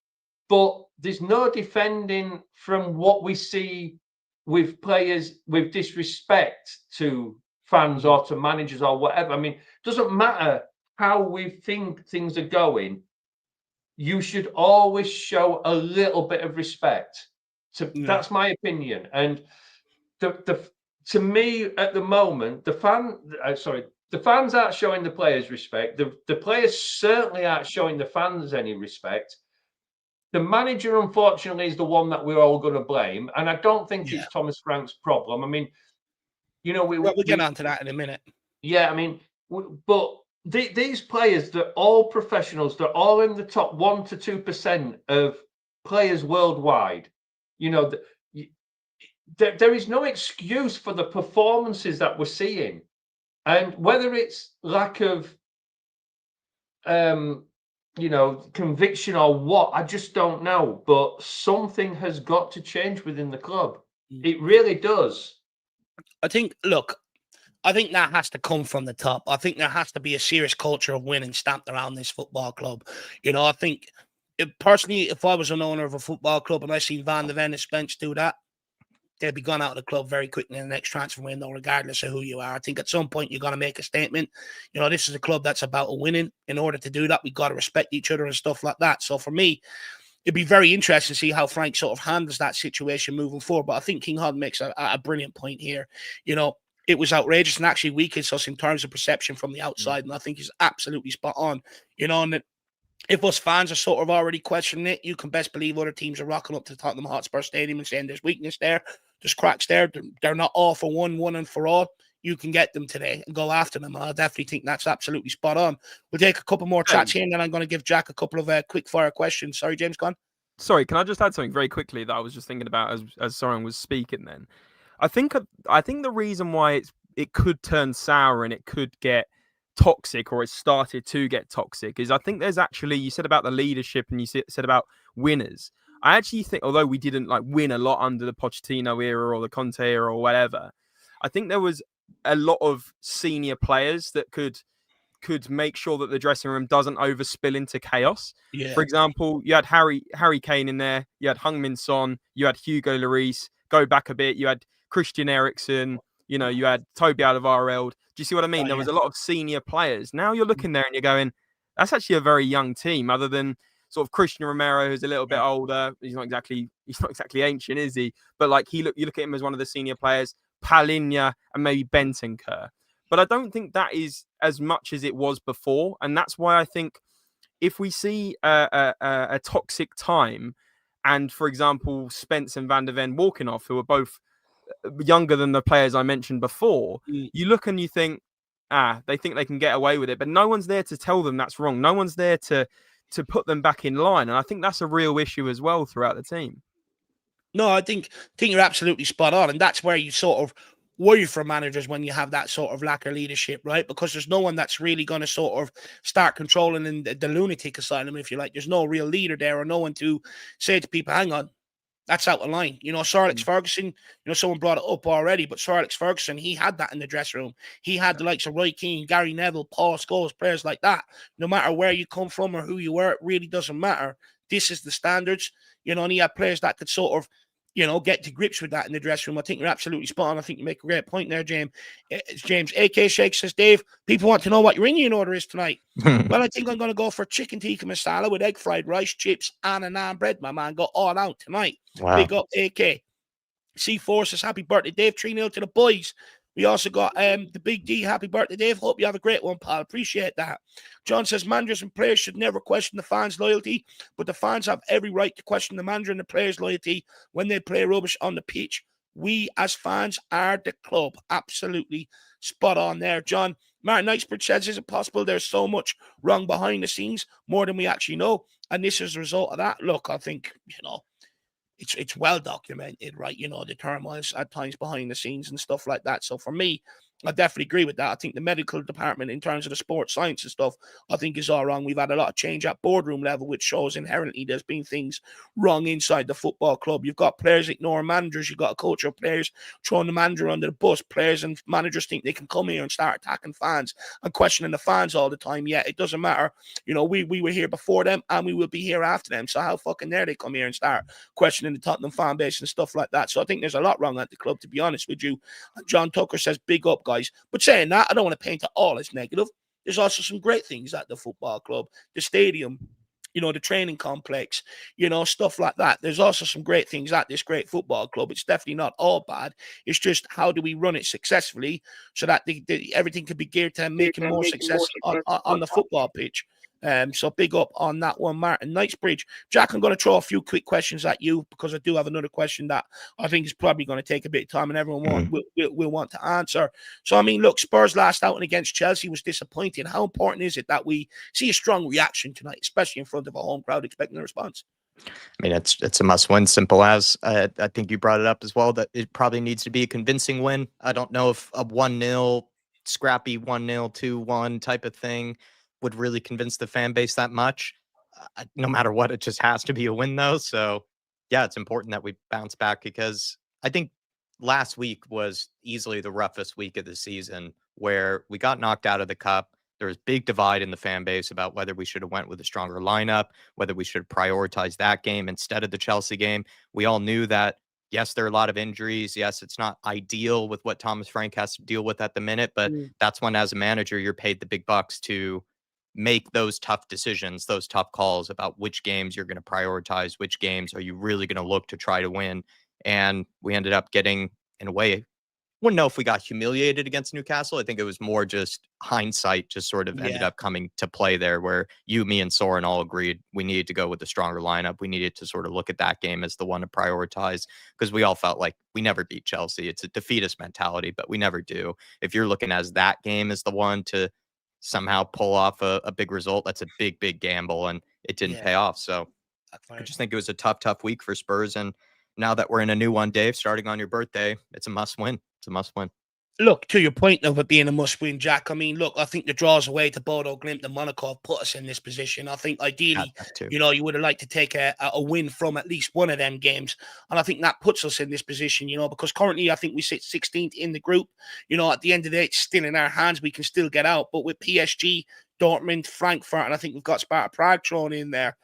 But there's no defending from what we see with players with disrespect to fans or to managers or whatever. I mean, it doesn't matter how we think things are going. You should always show a little bit of respect. That's my opinion. And to me, at the moment, the fans aren't showing the players respect. The players certainly aren't showing the fans any respect. The manager, unfortunately, is the one that we're all going to blame. And I don't think it's Thomas Frank's problem. I mean, we'll get on to that in a minute. Yeah, I mean, but these players, they're all professionals. They're all in the top 1 to 2% of players worldwide. There is no excuse for the performances that we're seeing. And whether it's lack of, conviction or what, I just don't know. But something has got to change within the club. It really does. I think that has to come from the top. I think there has to be a serious culture of winning stamped around this football club. I think, personally, if I was an owner of a football club and I see Van de Ven and Spence do that, they'll be gone out of the club very quickly in the next transfer window, regardless of who you are. I think at some point you're going to make a statement. This is a club that's about winning. In order to do that, we've got to respect each other and stuff like that. So for me, it'd be very interesting to see how Frank sort of handles that situation moving forward. But I think King Hod makes a brilliant point here. It was outrageous and actually weakens us in terms of perception from the outside. And I think he's absolutely spot on. And that if us fans are sort of already questioning it, you can best believe other teams are rocking up to Tottenham Hotspur Stadium and saying there's weakness there, there's cracks there. They're not all for one and for all. You can get them today and go after them. And I definitely think that's absolutely spot on. We'll take a couple more chats here, and then I'm going to give Jack a couple of quick fire questions. Sorry, James, go on. Sorry, can I just add something very quickly that I was just thinking about as Soren was speaking then? I think the reason why it could turn sour and it could get toxic, or it's started to get toxic, is I think there's actually, you said about the leadership and you said about winners. I actually think, although we didn't like win a lot under the Pochettino era or the Conte era or whatever, I think there was a lot of senior players that could make sure that the dressing room doesn't overspill into chaos. Yeah. For example, you had Harry Kane in there, you had Heung-min Son, you had Hugo Lloris. Go back a bit, you had Christian Eriksen, you had Toby Alderweireld. Do you see what I mean? There was a lot of senior players. Now you're looking there and you're going, that's actually a very young team, other than sort of Christian Romero, who's a little bit older. He's not exactly ancient, is he? But like you look at him as one of the senior players, Palinha and maybe Bentancur. But I don't think that is as much as it was before. And that's why I think if we see a toxic time, and for example, Spence and Van der Ven walking off, who are both younger than the players I mentioned before, you look and you think, they think they can get away with it. But no one's there to tell them that's wrong. No one's there to put them back in line. And I think that's a real issue as well throughout the team. No, I think you're absolutely spot on. And that's where you sort of worry for managers when you have that sort of lack of leadership, right? Because there's no one that's really going to sort of start controlling in the lunatic asylum, if you like. There's no real leader there, or no one to say to people, hang on, that's out of line. Sir Alex Ferguson, someone brought it up already, but Sir Alex Ferguson, he had that in the dressing room. He had the likes of Roy Keane, Gary Neville, Paul Scholes, players like that. No matter where you come from or who you were, it really doesn't matter. This is the standards, and he had players that could sort of, get to grips with that in the dressing room. I think you're absolutely spot on. I think you make a great point there, James. AK Shake says, Dave, people want to know what your Indian order is tonight. Well, I think I'm going to go for chicken tikka masala with egg fried rice, chips, and a naan bread, my man. Go all out tonight. Wow. Big up AK. C4 says, happy birthday, Dave. 3-0 to the boys. We also got the Big D. Happy birthday, Dave. Hope you have a great one, pal. Appreciate that. John says, managers and players should never question the fans' loyalty, but the fans have every right to question the manager and the players' loyalty when they play rubbish on the pitch. We, as fans, are the club. Absolutely spot on there, John. Martin Knightsbridge says, is it possible there's so much wrong behind the scenes, more than we actually know? And this is a result of that. Look, I think, it's well documented, right? The turmoils at times behind the scenes and stuff like that. So for me, I definitely agree with that. I think the medical department, in terms of the sports science and stuff, I think is all wrong. We've had a lot of change at boardroom level, which shows inherently there's been things wrong inside the football club. You've got players ignoring managers. You've got a culture of players throwing the manager under the bus. Players and managers think they can come here and start attacking fans and questioning the fans all the time. Yeah, it doesn't matter. We were here before them and we will be here after them. So how fucking dare they come here and start questioning the Tottenham fan base and stuff like that? So I think there's a lot wrong at the club, to be honest with you. And John Tucker says, big up, guys. But saying that, I don't want to paint it all as negative. There's also some great things at the football club, the stadium, the training complex, stuff like that. There's also some great things at this great football club. It's definitely not all bad. It's just, how do we run it successfully so that everything can be geared to making more success on the football pitch. So big up on that one, Martin Knightsbridge. Jack, I'm going to throw a few quick questions at you, because I do have another question that I think is probably going to take a bit of time and everyone will want to answer. So, I mean, look, Spurs' last outing against Chelsea was disappointing. How important is it that we see a strong reaction tonight, especially in front of a home crowd expecting a response? I mean, it's a must-win, simple as. I think you brought it up as well, that it probably needs to be a convincing win. I don't know if a 1-0, scrappy 1-0, 2-1 type of thing would really convince the fan base that much. No matter what, it just has to be a win, though. So, yeah, it's important that we bounce back, because I think last week was easily the roughest week of the season, where we got knocked out of the cup. There was big divide in the fan base about whether we should have went with a stronger lineup, whether we should prioritize that game instead of the Chelsea game. We all knew that, yes, there are a lot of injuries. Yes, it's not ideal with what Thomas Frank has to deal with at the minute, but that's when, as a manager, you're paid the big bucks to make those tough decisions, those tough calls about which games you're going to prioritize, which games are you really going to look to try to win. And we ended up getting, in a way, wouldn't know if we got humiliated against Newcastle. I think it was more just hindsight just sort of ended up coming to play there, where you, me, and Soren all agreed we needed to go with a stronger lineup. We needed to sort of look at that game as the one to prioritize, because we all felt like we never beat Chelsea. It's a defeatist mentality, but we never do. If you're looking as that game as the one to somehow pull off a big result, that's a big, big gamble, and it didn't pay off. So I just think it was a tough week for Spurs. And now that we're in a new one, Dave, starting on your birthday, it's a must win. It's a must win. look, to your point of it being a must-win, Jack, I mean, look, I think the draws away to Bodo, Glimt and Monaco have put us in this position. I think ideally, you would have liked to take a win from at least one of them games. And I think that puts us in this position, because currently I think we sit 16th in the group. At the end of the day, it's still in our hands. We can still get out. But with PSG, Dortmund, Frankfurt, and I think we've got Sparta Prague thrown in there,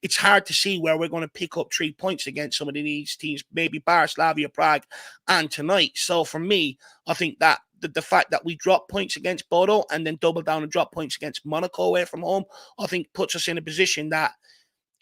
it's hard to see where we're going to pick up 3 points against some of these teams, maybe Bar, Slavia, Prague, and tonight. So for me, I think that the fact that we drop points against Bodo and then double down and drop points against Monaco away from home, I think puts us in a position that,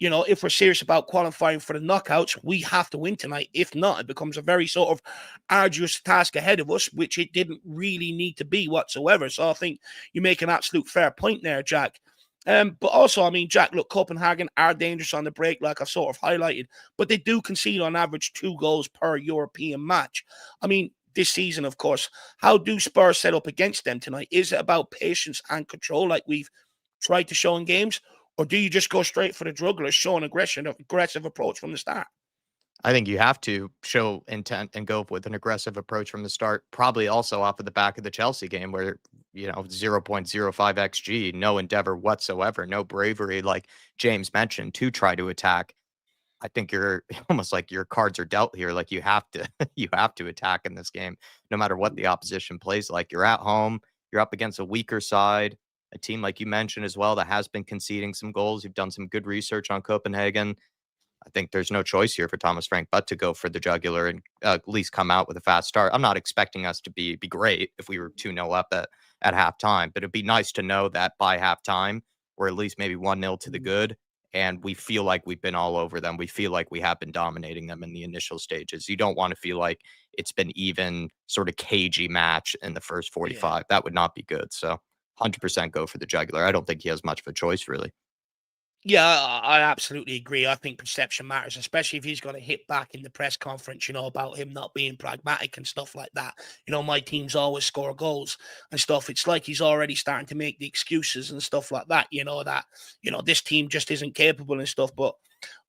if we're serious about qualifying for the knockouts, we have to win tonight. If not, it becomes a very sort of arduous task ahead of us, which it didn't really need to be whatsoever. So I think you make an absolute fair point there, Jack. But also, I mean, Jack, look, Copenhagen are dangerous on the break, like I've sort of highlighted, but they do concede on average 2 goals per European match. I mean, this season, of course, how do Spurs set up against them tonight? Is it about patience and control like we've tried to show in games? Or do you just go straight for the jugular, show an aggressive approach from the start? I think you have to show intent and go with an aggressive approach from the start, probably also off of the back of the Chelsea game where, 0.05 XG, no endeavor whatsoever, no bravery, like James mentioned, to try to attack. I think you're almost like your cards are dealt here. Like you have to, you have to attack in this game, no matter what the opposition plays like. You're at home, you're up against a weaker side, a team like you mentioned as well that has been conceding some goals. You've done some good research on Copenhagen. I think there's no choice here for Thomas Frank but to go for the jugular and at least come out with a fast start. I'm not expecting us to be great if we were 2-0 up at halftime, but it'd be nice to know that by halftime we're at least maybe 1-0 to the good, and we feel like we've been all over them. We feel like we have been dominating them in the initial stages. You don't want to feel like it's been even sort of cagey match in the first 45. Yeah. That would not be good. So 100% go for the jugular. I don't think he has much of a choice, really. Yeah, I absolutely agree. I think perception matters, especially if he's going to hit back in the press conference, about him not being pragmatic and stuff like that. My teams always score goals and stuff. It's like he's already starting to make the excuses and stuff like that, this team just isn't capable and stuff. But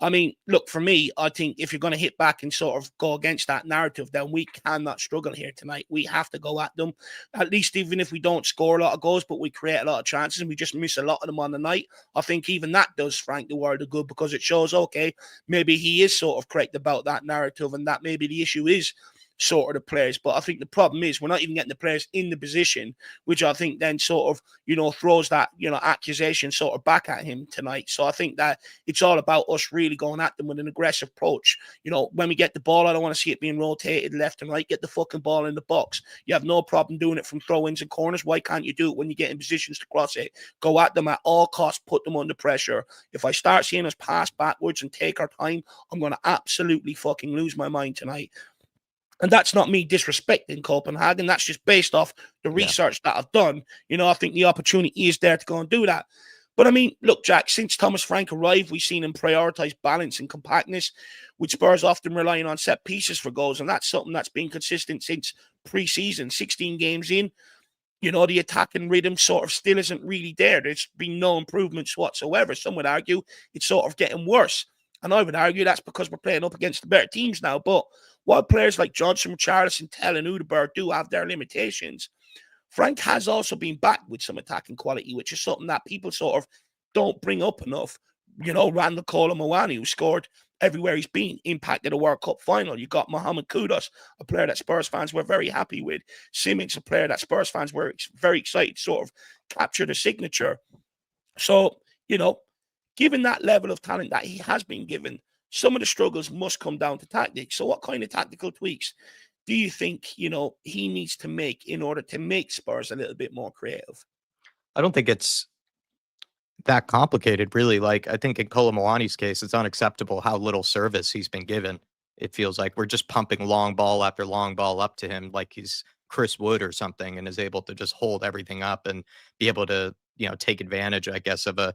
I mean, look, for me, I think if you're going to hit back and sort of go against that narrative, then we cannot struggle here tonight. We have to go at them, at least even if we don't score a lot of goals, but we create a lot of chances and we just miss a lot of them on the night. I think even that does Frank the world of good, because it shows, okay, maybe he is sort of correct about that narrative and that maybe the issue is sort of the players. But I think the problem is we're not even getting the players in the position, which I think then sort of, throws that, accusation sort of back at him tonight. So I think that it's all about us really going at them with an aggressive approach. When we get the ball, I don't want to see it being rotated left and right. Get the fucking ball in the box. You have no problem doing it from throw-ins and corners. Why can't you do it when you get in positions to cross it? Go at them at all costs, put them under pressure. If I start seeing us pass backwards and take our time, I'm going to absolutely fucking lose my mind tonight. And that's not me disrespecting Copenhagen. That's just based off the research that I've done. I think the opportunity is there to go and do that. But I mean, look, Jack, since Thomas Frank arrived, we've seen him prioritize balance and compactness, with Spurs often relying on set pieces for goals. And that's something that's been consistent since pre-season, 16 games in. The attacking rhythm sort of still isn't really there. There's been no improvements whatsoever. Some would argue it's sort of getting worse. And I would argue that's because we're playing up against the better teams now. But while players like Johnson, Richarlison, Tell and Udeberg do have their limitations, Frank has also been back with some attacking quality, which is something that people sort of don't bring up enough. Randall Kolo Muani, who scored everywhere he's been, impacted a World Cup final. You got Mohamed Kudus, a player that Spurs fans were very happy with. Simics, a player that Spurs fans were very excited to sort of capture the signature. So, given that level of talent that he has been given, some of the struggles must come down to tactics. So what kind of tactical tweaks do you think, he needs to make in order to make Spurs a little bit more creative? I don't think it's that complicated, really. Like, I think in Kolo Muani's case, it's unacceptable how little service he's been given. It feels like we're just pumping long ball after long ball up to him like he's Chris Wood or something, and is able to just hold everything up and be able to, take advantage, I guess, of a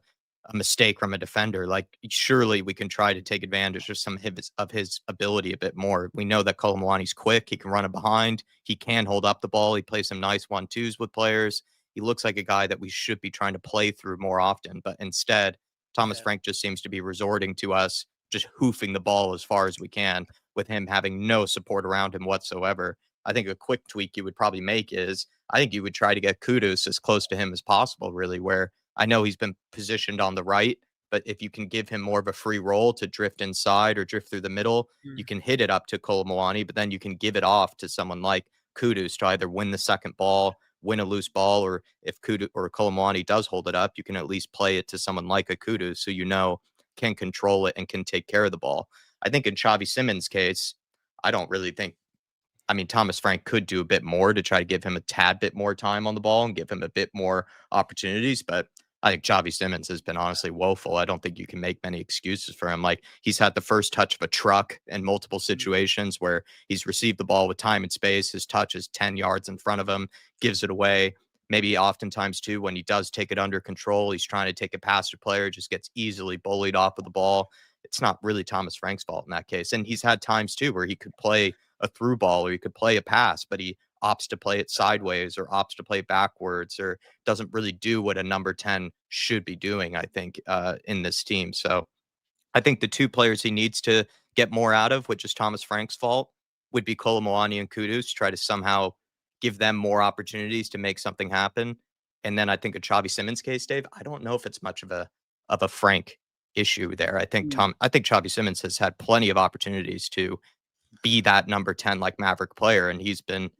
mistake from a defender. Like, surely we can try to take advantage of some of his ability a bit more. We know that Kolo Muani's quick. He can run it behind. He can hold up the ball. He plays some nice 1-2s with players. He looks like a guy that we should be trying to play through more often. But instead, Thomas Frank just seems to be resorting to us just hoofing the ball as far as we can, with him having no support around him whatsoever. I think a quick tweak you would probably make is I think you would try to get Kudus as close to him as possible, really, where I know he's been positioned on the right, but if you can give him more of a free role to drift inside or drift through the middle, you can hit it up to Kolomwani, but then you can give it off to someone like Kudus to either win the second ball, win a loose ball, or if Kudus or Kolomwani does hold it up, you can at least play it to someone like a Kudus who can control it and can take care of the ball. I think in Xavi Simons' case, I don't really think. I mean, Thomas Frank could do a bit more to try to give him a tad bit more time on the ball and give him a bit more opportunities. But I think Xavi Simons has been honestly woeful. I don't think you can make many excuses for him. Like, he's had the first touch of a truck in multiple situations where he's received the ball with time and space. His touch is 10 yards in front of him, gives it away. Maybe oftentimes, too, when he does take it under control, he's trying to take it past a player, just gets easily bullied off of the ball. It's not really Thomas Frank's fault in that case. And he's had times, too, where he could play a through ball or he could play a pass, but he opts to play it sideways or opts to play backwards or doesn't really do what a number 10 should be doing, I think, in this team. So I think the two players he needs to get more out of, which is Thomas Frank's fault, would be Kolomwani and Kudus, try to somehow give them more opportunities to make something happen. And then I think a Xavi Simons case, Dave, I don't know if it's much of a Frank issue there. I think Xavi Simons has had plenty of opportunities to be that number 10 like Maverick player, and he's been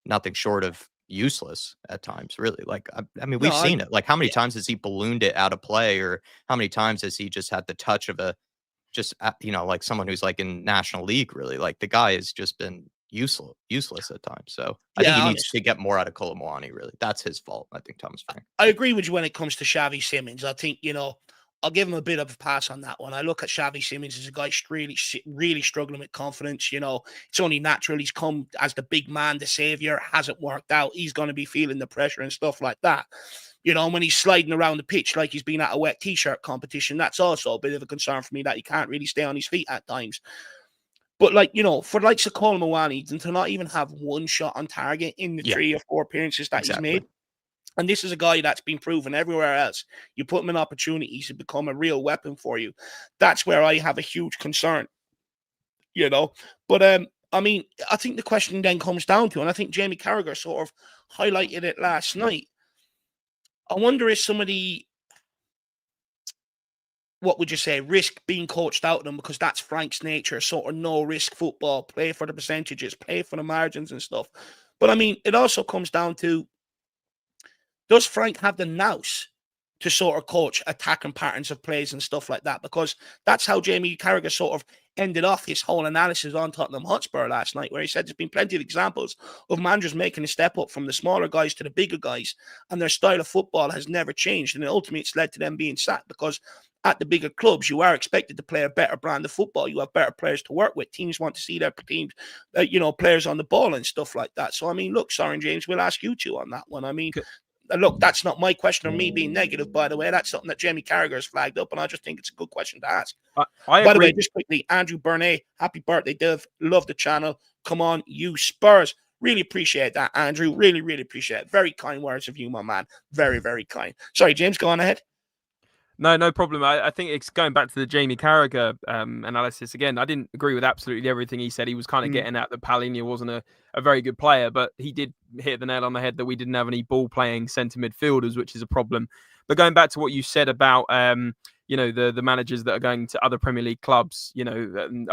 nothing short of useless at times, really. Like, I mean, we've seen it. Like, how many times has he ballooned it out of play, or how many times has he just had the touch of like someone who's like in National League, really? Like, the guy has just been useless at times. So I think he needs to get more out of Kolomwani, really. That's his fault, I think, Thomas Frank. I agree with you when it comes to Xavi Simons. I think, I'll give him a bit of a pass on that one. I look at Xavi Simons as a guy really struggling with confidence. It's only natural. He's come as the big man, the savior. Hasn't worked out. He's going to be feeling the pressure and stuff like that. When he's sliding around the pitch like he's been at a wet t-shirt competition, that's also a bit of a concern for me, that he can't really stay on his feet at times. But for likes of Kolomwani to not even have one shot on target in the 3 or 4 appearances that he's made. And this is a guy that's been proven everywhere else. You put him in opportunities to become a real weapon for you. That's where I have a huge concern, But, I mean, I think the question then comes down to, and I think Jamie Carragher sort of highlighted it last night. I wonder if somebody, what would you say, risk being coached out of them, because that's Frank's nature, sort of no-risk football, play for the percentages, play for the margins and stuff. But, I mean, it also comes down to, does Frank have the nous to sort of coach attacking patterns of plays and stuff like that? Because that's how Jamie Carragher sort of ended off his whole analysis on Tottenham Hotspur last night, where he said there's been plenty of examples of managers making a step up from the smaller guys to the bigger guys, and their style of football has never changed. And ultimately, it's led to them being sacked, because at the bigger clubs, you are expected to play a better brand of football. You have better players to work with. Teams want to see their teams, players on the ball and stuff like that. So, I mean, look, Soren James, we'll ask you two on that one. I mean, look, that's not my question or me being negative, by the way. That's something that Jamie Carragher has flagged up, and I just think it's a good question to ask. By the way, just quickly, Andrew Burnett, happy birthday, Dev. Love the channel. Come on, you Spurs. Really appreciate that, Andrew. Really, really appreciate it. Very kind words of you, my man. Very, very kind. Sorry, James, go on ahead. No problem. I think it's going back to the Jamie Carragher analysis again. I didn't agree with absolutely everything he said. He was kind of getting at that Palhinha wasn't a very good player, but he did hit the nail on the head that we didn't have any ball-playing centre midfielders, which is a problem. But going back to what you said about, the managers that are going to other Premier League clubs, a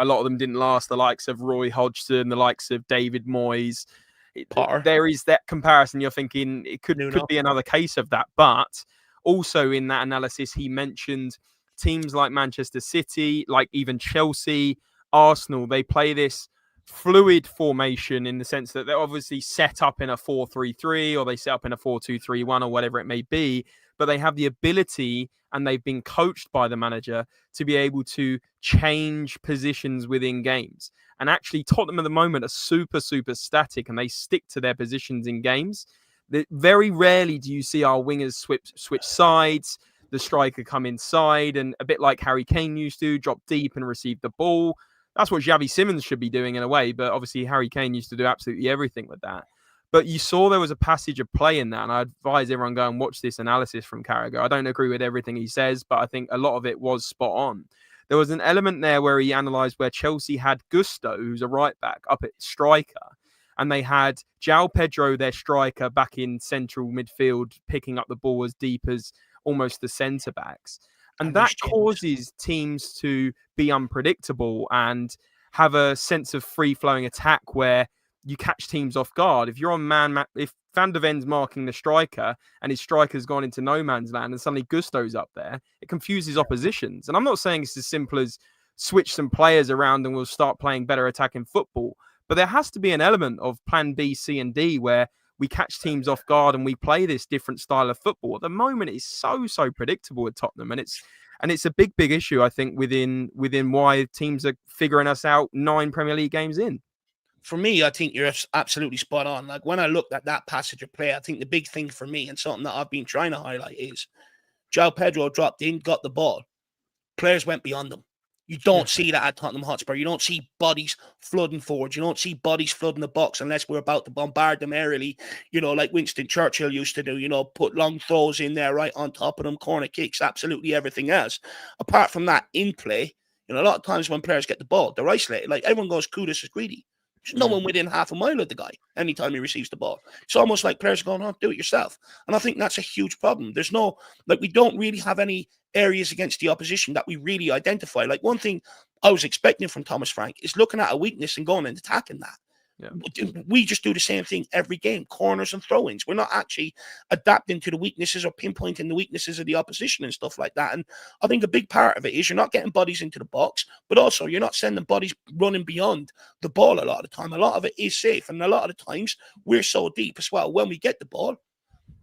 lot of them didn't last, the likes of Roy Hodgson, the likes of David Moyes. There is that comparison. You're thinking it could be another case of that, but also in that analysis, he mentioned teams like Manchester City, like even Chelsea, Arsenal. They play this fluid formation in the sense that they're obviously set up in a 4-3-3 or they set up in a 4-2-3-1 or whatever it may be, but they have the ability, and they've been coached by the manager to be able to change positions within games. And actually, Tottenham at the moment are super, super static, and they stick to their positions in games. Very rarely do you see our wingers switch sides, the striker come inside, and a bit like Harry Kane used to, drop deep and receive the ball. That's what Xavi Simons should be doing in a way, but obviously Harry Kane used to do absolutely everything with that. But you saw there was a passage of play in that, and I advise everyone go and watch this analysis from Carragher. I don't agree with everything he says, but I think a lot of it was spot on. There was an element there where he analysed where Chelsea had Gusto, who's a right back, up at striker. and they had João Pedro, their striker, back in central midfield, picking up the ball as deep as almost the centre backs. And that causes teams to be unpredictable and have a sense of free-flowing attack where you catch teams off guard. If you're on if Van der Ven's marking the striker and his striker's gone into no man's land and suddenly Gusto's up there, it confuses oppositions. And I'm not saying it's as simple as switch some players around and we'll start playing better attacking football, but there has to be an element of plan B, C, and D where we catch teams off guard and we play this different style of football. At the moment, it's so predictable at Tottenham, and it's a big issue, I think, within why teams are figuring us out 9 Premier League games in. For me, I think you're absolutely spot on. Like, when I looked at that passage of play, I think the big thing for me and something that I've been trying to highlight is João Pedro dropped in, got the ball. Players went beyond them. You don't see that at Tottenham Hotspur. You don't see bodies flooding forward. You don't see bodies flooding the box unless we're about to bombard them aerially, like Winston Churchill used to do, put long throws in there right on top of them, corner kicks, absolutely everything else. Apart from that, in play, a lot of times when players get the ball, they're isolated. Like, everyone goes, Kudus is greedy. There's no one within half a mile of the guy anytime he receives the ball. It's almost like players are going, do it yourself. And I think that's a huge problem. There's we don't really have any areas against the opposition that we really identify. Like, one thing I was expecting from Thomas Frank is looking at a weakness and going and attacking that. Yeah. We just do the same thing every game, corners and throw-ins. We're not actually adapting to the weaknesses or pinpointing the weaknesses of the opposition and stuff like that. And I think a big part of it is you're not getting bodies into the box, but also you're not sending bodies running beyond the ball a lot of the time. A lot of it is safe, and a lot of the times we're so deep as well when we get the ball,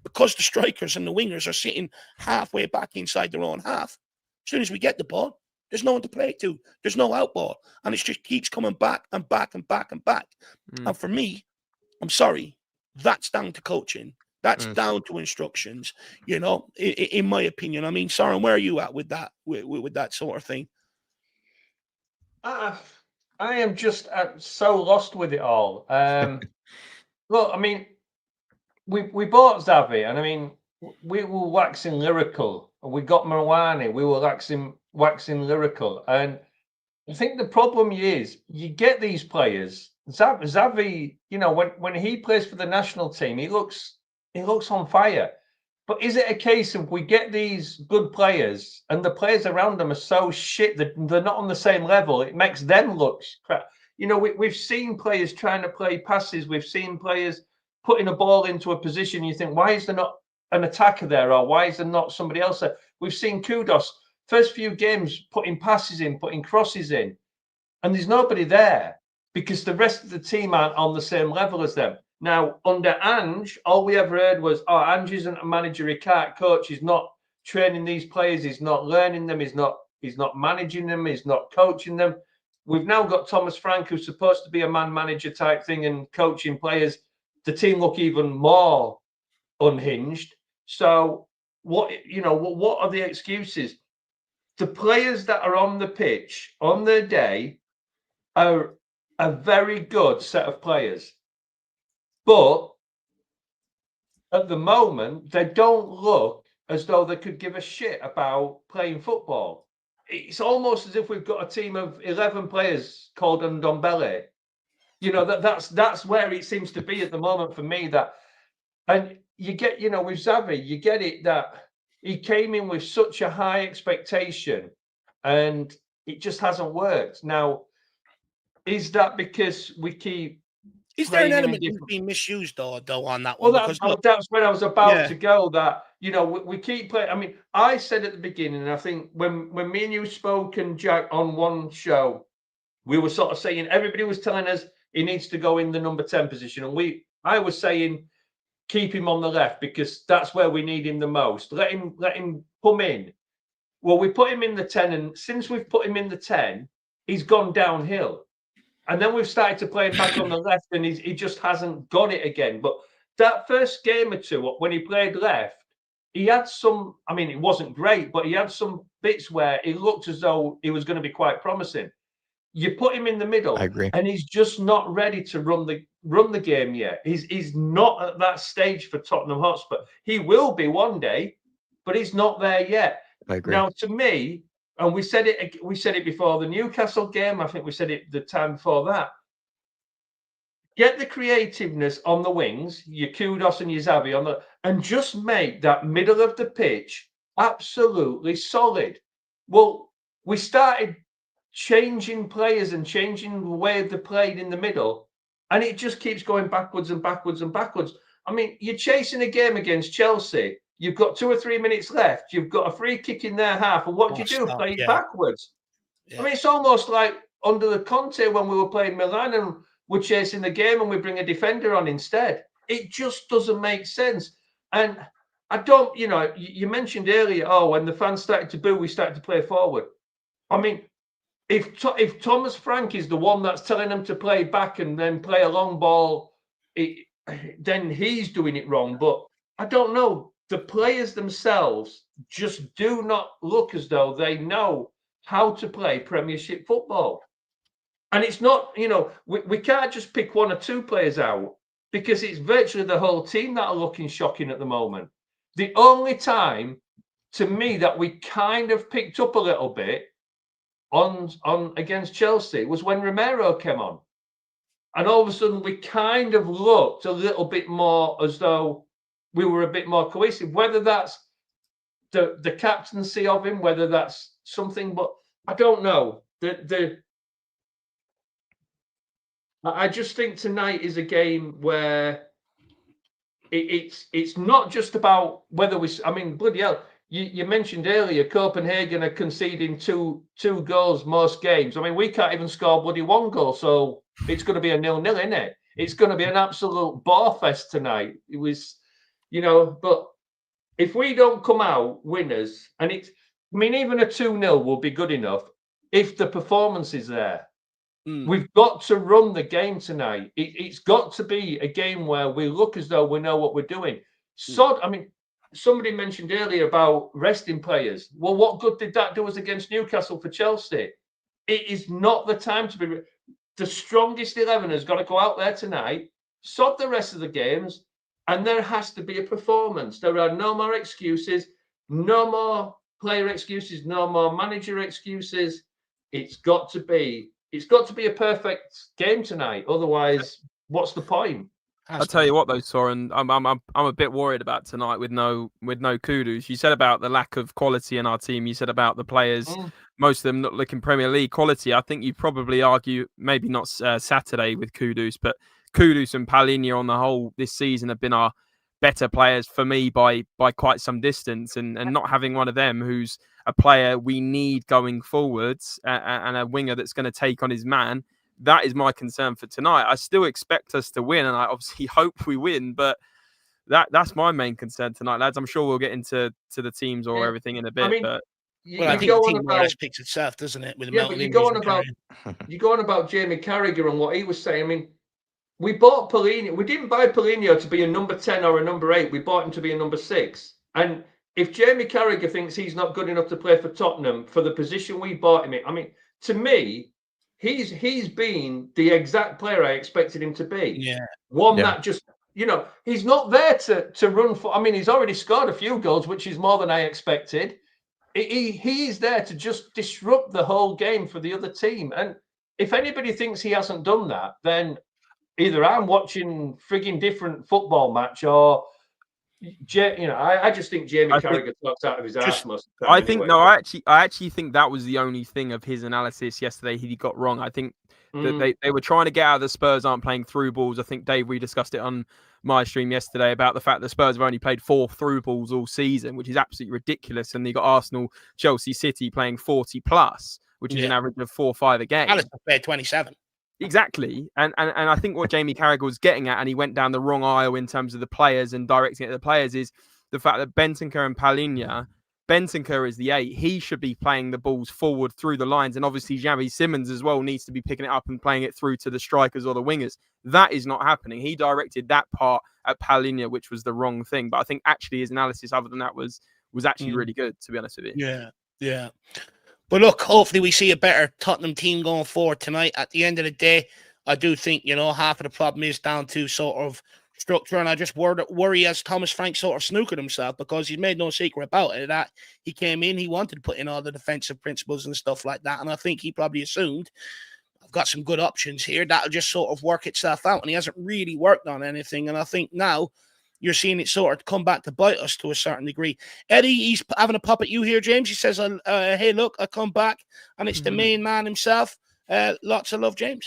because the strikers and the wingers are sitting halfway back inside their own half. As soon as we get the ball, there's no one to play it to. There's no out ball. And it just keeps coming back and back and back and back. And for me, I'm sorry, that's down to coaching. That's down to instructions, in my opinion. I mean, Soren, where are you at with that, with that sort of thing? I am just so lost with it all. Look, I mean, we bought Xavi, and I mean, we were waxing lyrical. We got Marwani, we were waxing lyrical. And I think the problem is you get these players. Xavi, when he plays for the national team, he looks on fire. But is it a case of we get these good players and the players around them are so shit that they're not on the same level? It makes them look crap. We've seen players trying to play passes. We've seen players putting a ball into a position. You think, why is there not an attacker there, or why is there not somebody else there? We've seen Kudus first few games putting passes in, putting crosses in, and there's nobody there because the rest of the team aren't on the same level as them. Now, under Ange, all we ever heard was, Ange isn't a manager, he can't coach, he's not training these players, he's not learning them, he's not managing them, he's not coaching them. We've now got Thomas Frank, who's supposed to be a man manager type thing and coaching players. The team look even more unhinged. So what are the excuses? The players that are on the pitch on their day are a very good set of players, but at the moment they don't look as though they could give a shit about playing football. It's almost as if we've got a team of 11 players called Ndombele. That's where it seems to be at the moment for me. And you get, with Xavi, you get it that he came in with such a high expectation and it just hasn't worked. Now, is that because we keep... Is there an element of being misused, though, on that one? Well, that's where I was about to go, that, we keep playing. I mean, I said at the beginning, and I think when me and you spoke and Jack on one show, we were sort of saying, everybody was telling us he needs to go in the number 10 position. And I was saying, keep him on the left because that's where we need him the most. Let him come in. Well, we put him in the 10, and since we've put him in the 10, he's gone downhill. And then we've started to play him back on the left, and he just hasn't got it again. But that first game or two, when he played left, he had some, I mean, it wasn't great, but he had some bits where it looked as though he was going to be quite promising. You put him in the middle, I agree, and he's just not ready to run the game yet. He's not at that stage for Tottenham Hotspur. He will be one day, but he's not there yet. I agree. Now, to me, and we said it before the Newcastle game. I think we said it the time before that. get the creativeness on the wings, your Kudos and your Xavi and just make that middle of the pitch absolutely solid. Well, we started changing players and changing the way they played in the middle, and it just keeps going backwards and backwards and backwards. I mean, you're chasing a game against Chelsea. You've got 2 or 3 minutes left. You've got a free kick in their half, and what do you do? Play it backwards. I mean, it's almost like under the Conte when we were playing Milan and we're chasing the game and we bring a defender on instead. It just doesn't make sense. And I don't, you mentioned earlier, when the fans started to boo, we started to play forward. I mean, if Thomas Frank is the one that's telling them to play back and then play a long ball, then he's doing it wrong. But I don't know. The players themselves just do not look as though they know how to play Premiership football. And it's not, we can't just pick 1 or 2 players out because it's virtually the whole team that are looking shocking at the moment. The only time, to me, that we kind of picked up a little bit on against Chelsea was when Romero came on. And all of a sudden, we kind of looked a little bit more as though we were a bit more cohesive, whether that's the captaincy of him, whether that's something, but I don't know. I just think tonight is a game where it's not just about whether bloody hell. You mentioned earlier Copenhagen are conceding two goals most games. I mean, we can't even score bloody 1 goal, so it's going to be a 0-0, isn't it? It's going to be an absolute bore fest tonight. It was, but if we don't come out winners, and even a 2-0 will be good enough if the performance is there. We've got to run the game tonight. It's got to be a game where we look as though we know what we're doing. Somebody mentioned earlier about resting players. Well, what good did that do us against Newcastle for Chelsea? It is not the time to be. The strongest 11 has got to go out there tonight, sod the rest of the games, and there has to be a performance. There are no more excuses, no more player excuses, no more manager excuses. It's got to be a perfect game tonight. Otherwise, what's the point? I'll tell you what, though, Soren, I'm a bit worried about tonight with no Kudus. You said about the lack of quality in our team. You said about the players, most of them not looking Premier League quality. I think you'd probably argue maybe not Saturday with Kudus, but Kudus and Palhinha on the whole this season have been our better players for me by quite some distance. And not having one of them who's a player we need going forwards and a winger that's going to take on his man. That is my concern for tonight. I still expect us to win, and I obviously hope we win, but that's my main concern tonight, lads. I'm sure we'll get into the teams or everything in a bit. I think the team more or less picks itself, doesn't it? With the but you go on about Jamie Carragher and what he was saying. I mean, we bought Palhinha. We didn't buy Palhinha to be a number 10 or a number 8. We bought him to be a number 6. And if Jamie Carragher thinks he's not good enough to play for Tottenham for the position we bought him in, I mean, to me, he's been the exact player I expected him to be. That just, he's not there to run for. I mean, he's already scored a few goals, which is more than I expected. He's there to just disrupt the whole game for the other team. And if anybody thinks he hasn't done that, then either I'm watching frigging different football match or I just think Jamie Carragher talks out of his ass most of the time. I actually think that was the only thing of his analysis yesterday he got wrong. I think that they were trying to get out of the Spurs aren't playing through balls. I think, Dave, we discussed it on my stream yesterday about the fact that Spurs have only played 4 through balls all season, which is absolutely ridiculous. And you got Arsenal, Chelsea, City playing 40 plus, which is an average of 4 or 5 a game. Palace played 27. Exactly. And I think what Jamie Carragher was getting at, and he went down the wrong aisle in terms of the players and directing it at the players, is the fact that Bentancur and Palhinha, Bentancur is the 8. He should be playing the balls forward through the lines. And obviously Xavi Simons as well needs to be picking it up and playing it through to the strikers or the wingers. That is not happening. He directed that part at Palhinha, which was the wrong thing. But I think actually his analysis other than that was actually really good, to be honest with you. Yeah. But look, hopefully we see a better Tottenham team going forward tonight. At the end of the day, I do think, half of the problem is down to sort of structure. And I just worry as Thomas Frank sort of snookered himself, because he's made no secret about it, that he came in, he wanted to put in all the defensive principles and stuff like that. And I think he probably assumed, I've got some good options here. That'll just sort of work itself out. And he hasn't really worked on anything. And I think now you're seeing it sort of come back to bite us to a certain degree. Eddie, he's having a pop at you here, James. He says, hey, look, I come back. And it's the main man himself. Lots of love, James.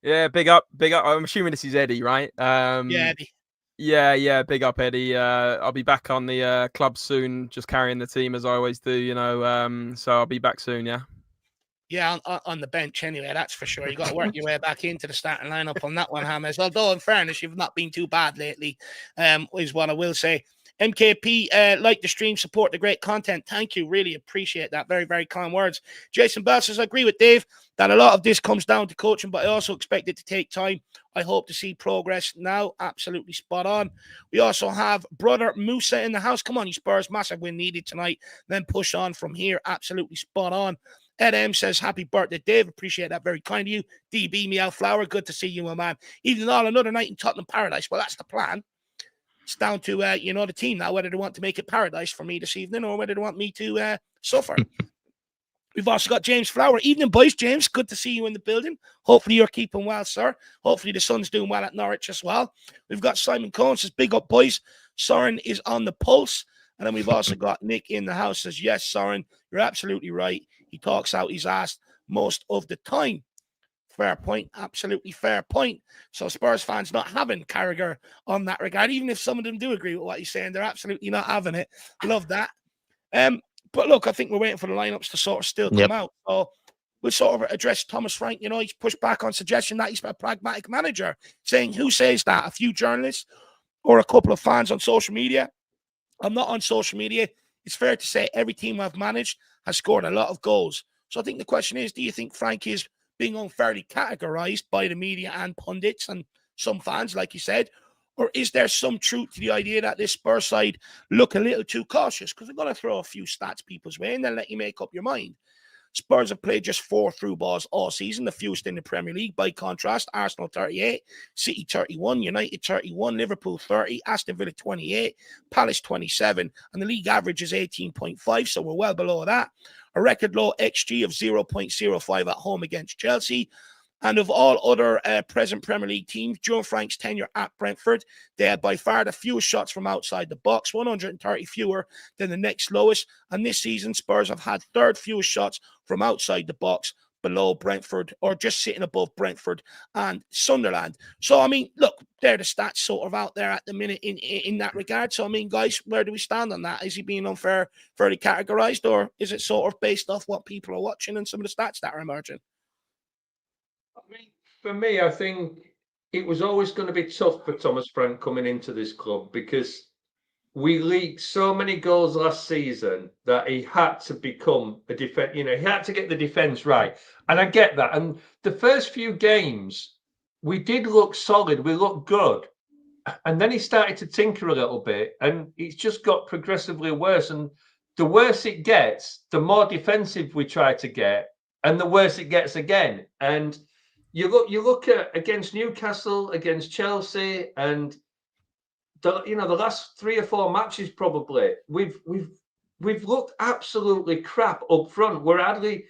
Yeah, big up. I'm assuming this is Eddie, right? Yeah, Eddie. Yeah, big up, Eddie. I'll be back on the club soon, just carrying the team as I always do, you know. So I'll be back soon, yeah. Yeah, on the bench anyway, that's for sure. You got to work your way back into the starting lineup on that one, Hammers. Although, in fairness, you've not been too bad lately, is what I will say. MKP, like the stream, support the great content. Thank you. Really appreciate that. Very, very kind words. Jason Bell says, I agree with Dave that a lot of this comes down to coaching, but I also expect it to take time. I hope to see progress now. Absolutely spot on. We also have brother Musa in the house. Come on, you Spurs. Massive win needed tonight. Then push on from here. Absolutely spot on. Ed M says, happy birthday, Dave. Appreciate that. Very kind of you. DB Meow Flower. Good to see you, my man. Even all another night in Tottenham Paradise. Well, that's the plan. It's down to, the team now, whether they want to make it paradise for me this evening or whether they want me to suffer. We've also got James Flower. Evening, boys. James, good to see you in the building. Hopefully you're keeping well, sir. Hopefully the son's doing well at Norwich as well. We've got Simon Cohen says, big up, boys. Soren is on the pulse. And then we've also got Nick in the house says, yes, Soren, you're absolutely right. He talks out his ass most of the time. Fair point. Absolutely fair point. So Spurs fans not having Carragher on that regard. Even if some of them do agree with what he's saying, they're absolutely not having it. Love that. But look, I think we're waiting for the lineups to sort of still come out. So we'll sort of address Thomas Frank. You know, he's pushed back on suggestion that he's a pragmatic manager, saying who says that? A few journalists or a couple of fans on social media? I'm not on social media. It's fair to say every team I've managed has scored a lot of goals. So I think the question is, do you think Frank is being unfairly categorized by the media and pundits and some fans, like you said? Or is there some truth to the idea that this Spurs side look a little too cautious? Because I'm going to throw a few stats people's way and then let you make up your mind. Spurs have played just 4 through balls all season, the fewest in the Premier League. By contrast, Arsenal 38, City 31, United 31, Liverpool 30, Aston Villa 28, Palace 27, and the league average is 18.5, so we're well below that. A record low XG of 0.05 at home against Chelsea. And of all other present Premier League teams, during Frank's tenure at Brentford, they had by far the fewest shots from outside the box, 130 fewer than the next lowest. And this season, Spurs have had third fewest shots from outside the box, below Brentford, or just sitting above Brentford and Sunderland. So, I mean, look, they're the stats sort of out there at the minute in that regard. So, I mean, guys, where do we stand on that? Is he being unfairly categorized, or is it sort of based off what people are watching and some of the stats that are emerging? I mean, for me, I think it was always going to be tough for Thomas Frank coming into this club because we leaked so many goals last season that he had to become a defense. You know, he had to get the defense right. And I get that. And the first few games, we did look solid. We looked good. And then he started to tinker a little bit and it's just got progressively worse. And the worse it gets, the more defensive we try to get and the worse it gets again. And you look at against Newcastle, against Chelsea, and the last 3 or 4 matches probably we've looked absolutely crap up front. We're hardly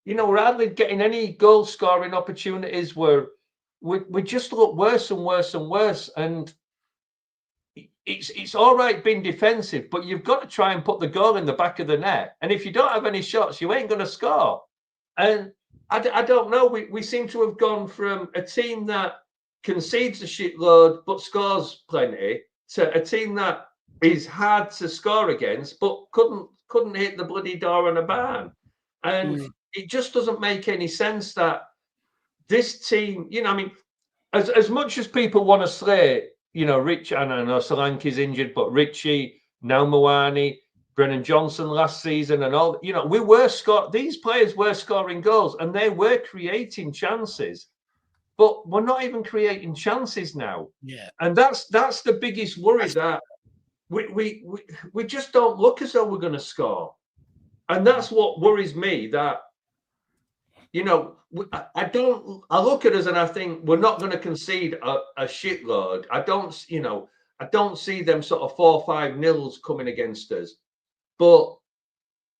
getting any goal scoring opportunities. We just look worse and worse and worse. And it's all right being defensive, but you've got to try and put the goal in the back of the net. And if you don't have any shots, you ain't going to score. And I don't know. We seem to have gone from a team that concedes a shitload but scores plenty to a team that is hard to score against but couldn't hit the bloody door on a barn. And it just doesn't make any sense that this team, I mean, as much as people want to slay, Rich, and I know Solanke's injured, but Richie, now Moani, Brennan Johnson last season and all, these players were scoring goals and they were creating chances, but we're not even creating chances now. Yeah. And that's the biggest worry, that we just don't look as though we're going to score. And that's what worries me, that, I look at us and I think we're not going to concede a shitload. I don't see them sort of 4-5-0 coming against us. But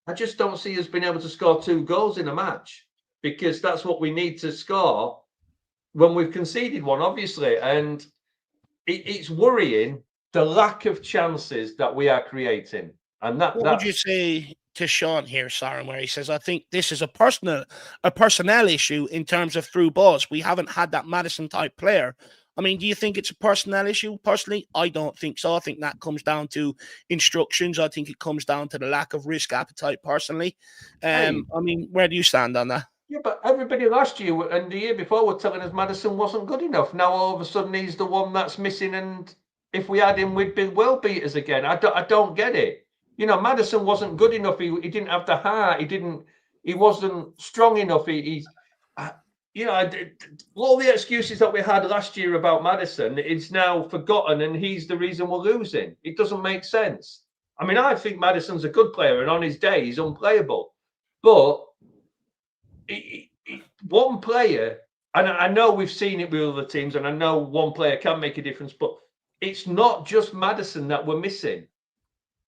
I just don't see us being able to score 2 goals in a match. because that's what we need to score when we've conceded one, obviously. And it's worrying the lack of chances that we are creating. And what would you say to Sean here, Saran, where he says, I think this is a personnel issue in terms of through balls. We haven't had that Maddison type player. I mean, do you think it's a personnel issue? Personally, I don't think so. I think that comes down to instructions. I think it comes down to the lack of risk appetite, personally. I mean, where do you stand on that? Yeah, but everybody last year and the year before were telling us Maddison wasn't good enough. Now all of a sudden he's the one that's missing, and if we had him, we'd be world beaters again. I don't get it. You know, Maddison wasn't good enough. He didn't have the heart. He wasn't strong enough. You know, all the excuses that we had last year about Maddison, it's now forgotten, and he's the reason we're losing. It doesn't make sense. I mean, I think Maddison's a good player, and on his day, he's unplayable. But one player, and I know we've seen it with other teams, and I know one player can make a difference, but it's not just Maddison that we're missing.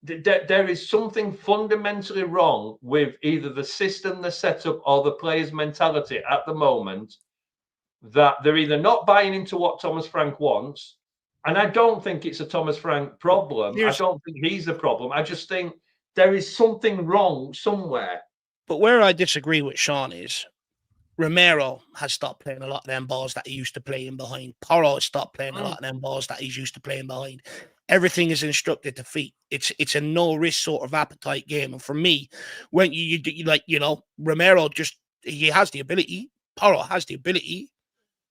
There is something fundamentally wrong with either the system, the setup, or the players' mentality at the moment, that they're either not buying into what Thomas Frank wants, and I don't think it's a Thomas Frank problem. I don't think he's the problem. I just think there is something wrong somewhere. But where I disagree with Sean is Romero has stopped playing a lot of them balls that he used to play in behind. Porro has stopped playing a lot of them balls that he's used to playing behind. Everything is instructed to feet. It's a no risk sort of appetite game. And for me, when you like, you know, Romero he has the ability. Porro has the ability,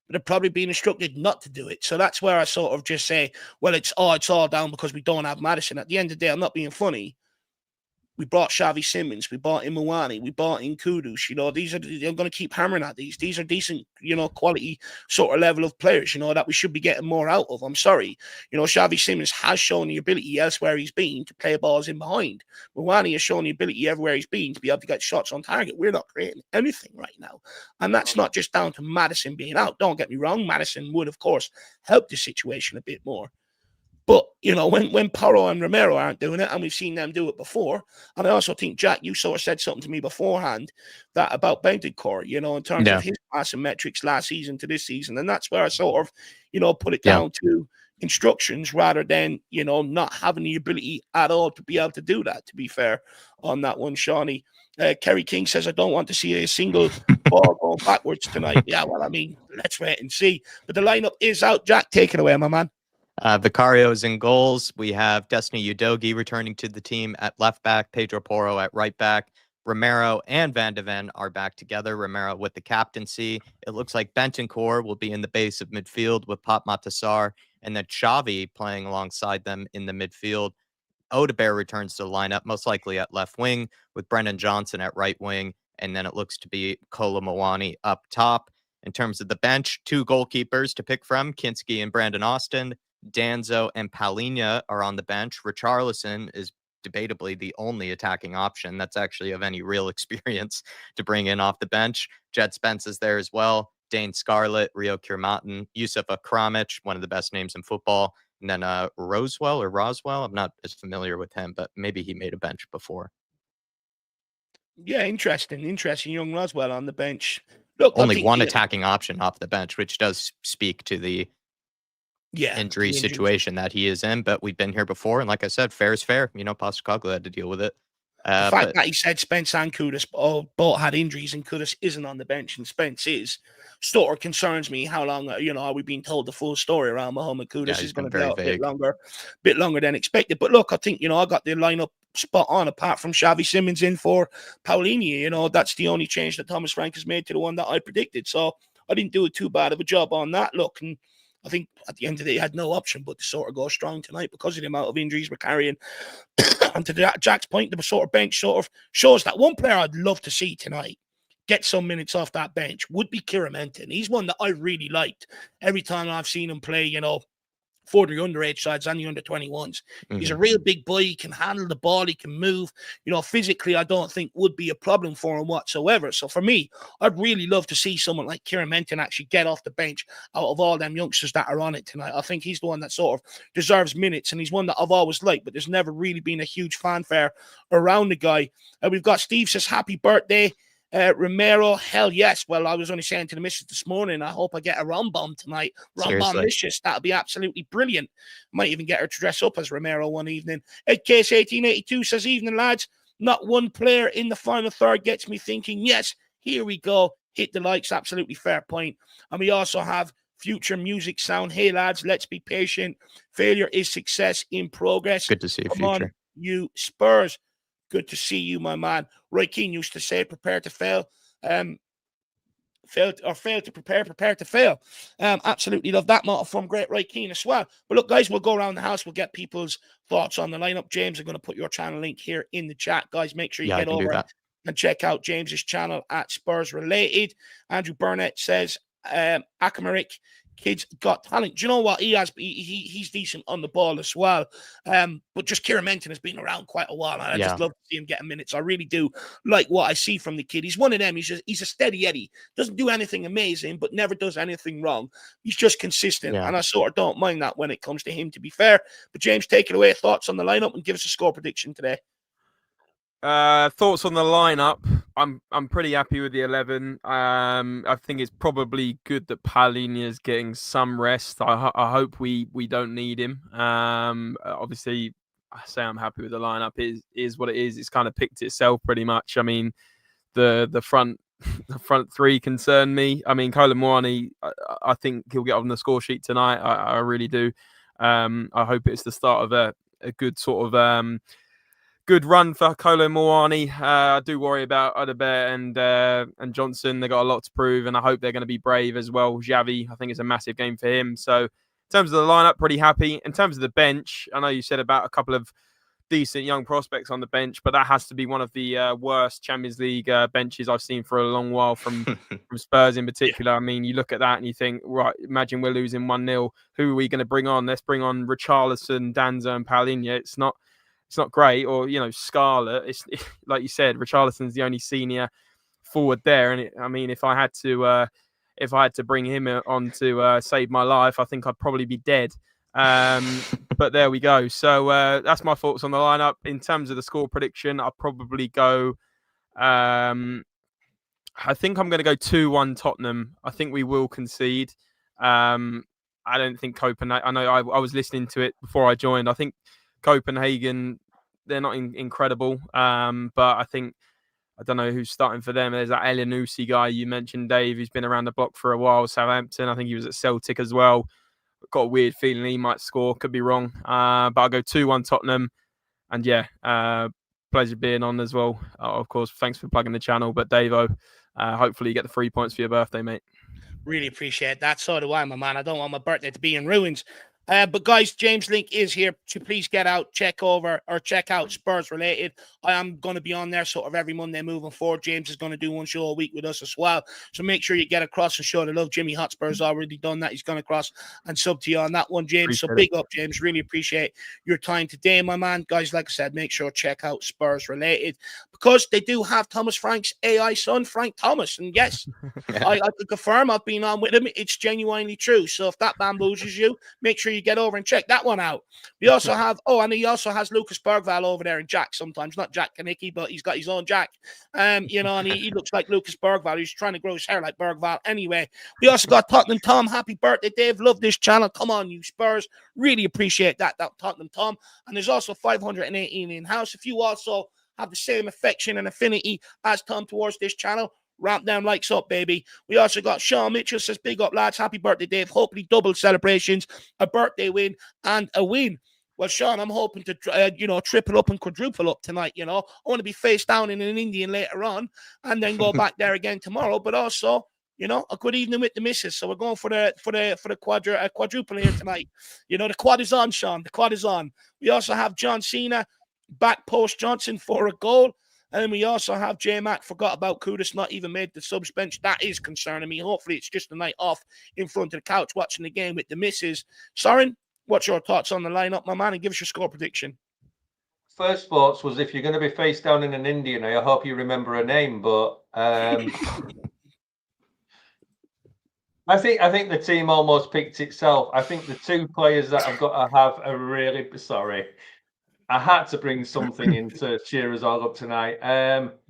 but they're probably being instructed not to do it. So that's where I sort of just say, well, it's all down because we don't have Maddison. At the end of the day, I'm not being funny. We brought Xavi Simons, we brought in Muani, we brought in Kudus. You know, I'm going to keep hammering at these. These are decent, you know, quality sort of level of players, you know, that we should be getting more out of. I'm sorry. You know, Xavi Simons has shown the ability elsewhere he's been to play balls in behind. Muani has shown the ability everywhere he's been to be able to get shots on target. We're not creating anything right now. And that's not just down to Maddison being out. Don't get me wrong. Maddison would, of course, help the situation a bit more. But, you know, when Porro and Romero aren't doing it, and we've seen them do it before, and I also think, Jack, you sort of said something to me beforehand that about Bentancur, you know, in terms of his passing metrics last season to this season. And that's where I sort of, you know, put it down to instructions rather than, you know, not having the ability at all to be able to do that, to be fair on that one, Shawnee. Kerry King says, I don't want to see a single ball going backwards tonight. Yeah, well, I mean, let's wait and see. But the lineup is out. Jack, take it away, my man. Vicario's in goals. We have Destiny Udogie returning to the team at left back, Pedro Porro at right back. Romero and Van de Ven are back together. Romero with the captaincy. It looks like Bentancur will be in the base of midfield with Pop Matassar, and then Xavi playing alongside them in the midfield. Odegaard returns to the lineup, most likely at left wing, with Brendan Johnson at right wing, and then it looks to be Kolo Muani up top. In terms of the bench, 2 goalkeepers to pick from, Kinski and Brandon Austin. Danzo and Palhinha are on the bench. Richarlison is debatably the only attacking option that's actually of any real experience to bring in off the bench. Jed Spence is there as well. Dane Scarlett, Rio Kirmatin, Yusuf Akramic, one of the best names in football. And then Roswell. I'm not as familiar with him, but maybe he made a bench before. Yeah, interesting young Roswell on the bench. Look, only one attacking option off the bench, which does speak to the injury situation that he is in, but we've been here before, and like I said, fair is fair. You know, Postecoglou had to deal with it. The fact that he said Spence and Kudus both had injuries, and Kudus isn't on the bench, and Spence is, sort of concerns me. How long, you know, are we being told the full story around Mohamed Kudus? Is going to be out a bit longer than expected. But look, I think, you know, I got the lineup spot on, apart from Xavi Simons in for Palhinha. You know, that's the only change that Thomas Frank has made to the one that I predicted. So I didn't do too bad of a job on that. Look, and I think at the end of the day, he had no option but to sort of go strong tonight because of the amount of injuries we're carrying. And to Jack's point, the sort of bench sort of shows that one player I'd love to see tonight get some minutes off that bench would be Kieran Menton. He's one that I really liked every time I've seen him play, you know, for the underage sides and the under-21s. He's a real big boy. He can handle the ball. He can move. You know, physically, I don't think would be a problem for him whatsoever. So for me, I'd really love to see someone like Kieran Menton actually get off the bench out of all them youngsters that are on it tonight. I think he's the one that sort of deserves minutes, and he's one that I've always liked, but there's never really been a huge fanfare around the guy. We've got Steve says, happy birthday. Romero, hell yes. Well, I was only saying to the missus this morning, I hope I get a rom bomb tonight. Rom bomb missus. That'll be absolutely brilliant. Might even get her to dress up as Romero one evening. Ed Case 1882 says, evening, lads. Not one player in the final third gets me thinking, yes, here we go. Hit the likes. Absolutely fair point. And we also have Future Music Sound. Hey, lads, let's be patient. Failure is success in progress. Good to see you, Come Future. on, you Spurs. Good to see you, my man. Roy Keane used to say, prepare to fail. Fail to prepare to fail. Absolutely love that motto from great Roy Keane as well. But look, guys, we'll go around the house. We'll get people's thoughts on the lineup. James, I'm going to put your channel link here in the chat. Guys, make sure you get over and check out James's channel at Spurs Related. Andrew Burnett says, Akamaric, kid's got talent. Do you know what? He's decent on the ball as well. But just Kieran Menton has been around quite a while, and I just love to see him getting minutes. I really do like what I see from the kid. He's one of them. He's a steady Eddie. Doesn't do anything amazing, but never does anything wrong. He's just consistent, and I sort of don't mind that when it comes to him, to be fair. But James, take it away. Thoughts on the lineup and give us a score prediction today. Thoughts on the lineup. I'm pretty happy with the 11. I think it's probably good that Palhinha's getting some rest. I hope we don't need him. Obviously, I say I'm happy with the lineup. It is what it is. It's kind of picked itself pretty much. I mean, the front three concern me. I mean, Kolo Muani, I think he'll get on the score sheet tonight. I really do. I hope it's the start of a good sort of good run for Kolo Muani. I do worry about Odobert and Johnson. They got a lot to prove, and I hope they're going to be brave as well. Xavi, I think it's a massive game for him. So in terms of the lineup, pretty happy. In terms of the bench, I know you said about a couple of decent young prospects on the bench, but that has to be one of the worst Champions League benches I've seen for a long while from Spurs in particular. I mean, you look at that and you think, right, imagine we're losing 1-0. Who are we going to bring on? Let's bring on Richarlison, Danza and Palhinha. It's not great. Or, Scarlett. It's like you said, Richarlison's the only senior forward there. And I mean, if I had to bring him on to save my life, I think I'd probably be dead. But there we go. So that's my thoughts on the lineup. In terms of the score prediction, I'll probably go. I think I'm going to go 2-1 Tottenham. I think we will concede. I don't think Copenhagen. I know I was listening to it before I joined. I think Copenhagen, they're not incredible, but I don't know who's starting for them. There's that Elyounoussi guy you mentioned, Dave, who's been around the block for a while. Southampton, I think he was at Celtic as well. Got a weird feeling he might score. Could be wrong, but I'll go 2-1 Tottenham. And pleasure being on as well. Of course, thanks for plugging the channel. But Davo, hopefully you get the 3 points for your birthday, mate. Really appreciate that. So do I, my man. I don't want my birthday to be in ruins. But guys, James Link is here to please check out Spurs Related. I am going to be on there sort of every Monday moving forward. James is going to do one show a week with us as well. So make sure you get across and show the love. Jimmy Hotspur has already done that. He's gone across and sub to you on that one, James. So big up, James. Really appreciate your time today, my man. Guys, like I said, make sure check out Spurs Related because they do have Thomas Frank's AI son, Frank Thomas. And yes, I can confirm I've been on with him. It's genuinely true. So if that bamboozles you, make sure you get over and check that one out. We also have, and he also has Lucas Bergvall over there and Jack sometimes, not Jack Kanicki, but he's got his own Jack. And he looks like Lucas Bergvall. He's trying to grow his hair like Bergvall. Anyway, we also got Tottenham Tom. Happy birthday, Dave. Love this channel. Come on, you Spurs. Really appreciate that Tottenham Tom. And there's also 518 in-house. If you also have the same affection and affinity as Tom towards this channel, ramp down, likes up, baby. We also got Sean Mitchell says, big up, lads. Happy birthday, Dave. Hopefully double celebrations, a birthday win, and a win. Well, Sean, I'm hoping to, triple up and quadruple up tonight, I want to be face down in an Indian later on and then go back there again tomorrow. But also, a good evening with the missus. So we're going for the quadruple here tonight. The quad is on, Sean. The quad is on. We also have John Cena, back post Johnson for a goal. And then we also have J-Mac, forgot about Kudus, not even made the subs bench. That is concerning me. Hopefully it's just a night off in front of the couch watching the game with the missus. Soren, what's your thoughts on the lineup, my man? And give us your score prediction. First thoughts was if you're going to be face down in an Indian, I hope you remember a name. But I think the team almost picked itself. I think the two players that I've got to have are really sorry. I had to bring something in to cheer us all up tonight.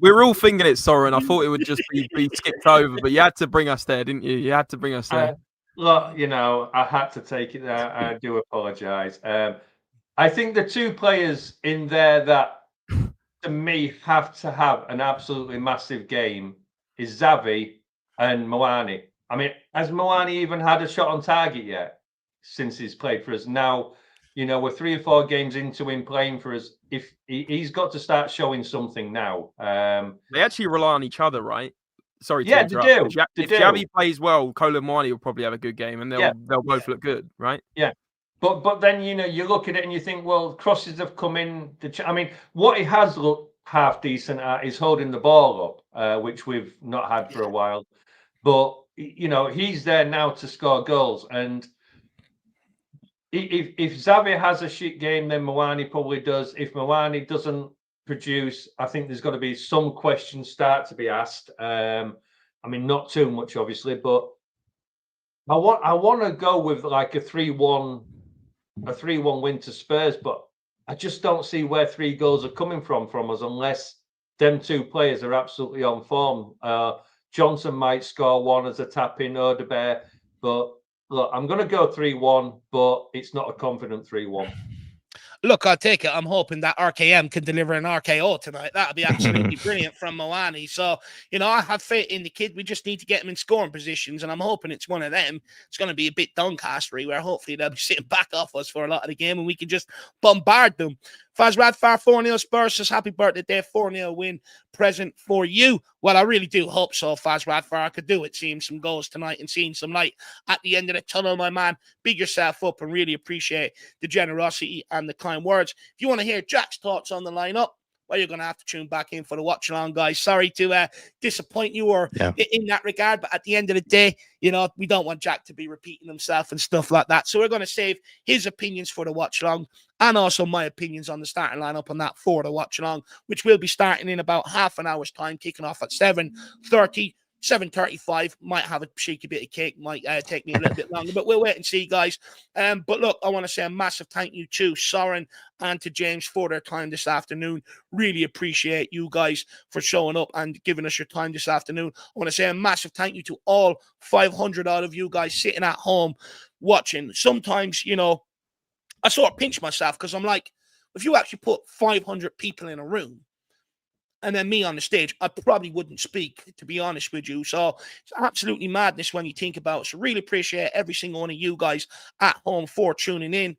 We were all thinking it, Soren. I thought it would just be skipped over, but you had to bring us there, didn't you? You had to bring us there. Look, you know, I had to take it there. I do apologise. I think the two players in there that, to me, have to have an absolutely massive game is Xavi and Moani. I mean, has Moani even had a shot on target yet since he's played for us? Now, you know, we're 3 or 4 games into him playing for us. If he's got to start showing something now. They actually rely on each other, right? Sorry to Yeah, interrupt. they do. If Xavi plays well, Kolo Muani will probably have a good game, and they'll both look good, right? Yeah. But then, you know, you look at it and you think, well, crosses have come in. I mean, what he has looked half decent at is holding the ball up, which we've not had for a while. But, you know, he's there now to score goals. And if Xavi has a shit game, then Moani probably does. If Moani doesn't produce, I think there's got to be some questions start to be asked. I mean, not too much, obviously, but I want to go with like a 3-1 win to Spurs, but I just don't see where 3 goals are coming from us unless them 2 players are absolutely on form. Johnson might score one as a tap in, Odegaard, but look, I'm going to go 3-1, but it's not a confident 3-1. Look, I'll take it. I'm hoping that RKM can deliver an RKO tonight. That'll be absolutely brilliant from Moani. So, you know, I have faith in the kid. We just need to get him in scoring positions, and I'm hoping it's one of them. It's going to be a bit Doncastery, where hopefully they'll be sitting back off us for a lot of the game, and we can just bombard them. Faz Radfar 4-0 Spurs says, happy birthday day, 4-0 win present for you. Well, I really do hope so, Faz Radfar. I could do it, seeing some goals tonight and seeing some light at the end of the tunnel, my man. Big yourself up and really appreciate the generosity and the kind words. If you want to hear Jack's thoughts on the lineup, well, you're going to have to tune back in for the watch along, guys. Sorry to disappoint you or in that regard, but at the end of the day, you know, we don't want Jack to be repeating himself and stuff like that. So we're going to save his opinions for the watch along and also my opinions on the starting lineup on that for the watch along, which will be starting in about half an hour's time, kicking off at 7:30. 7:35, might have a cheeky bit of cake, might take me a little bit longer, but we'll wait and see, guys. But look, I want to say a massive thank you to Soren and to James for their time this afternoon. Really appreciate you guys for showing up and giving us your time this afternoon. I want to say a massive thank you to all 500 out of you guys sitting at home watching. Sometimes, you know, I sort of pinch myself because I'm like, if you actually put 500 people in a room, and then me on the stage, I probably wouldn't speak, to be honest with you. So it's absolutely madness when you think about it. So really appreciate every single one of you guys at home for tuning in.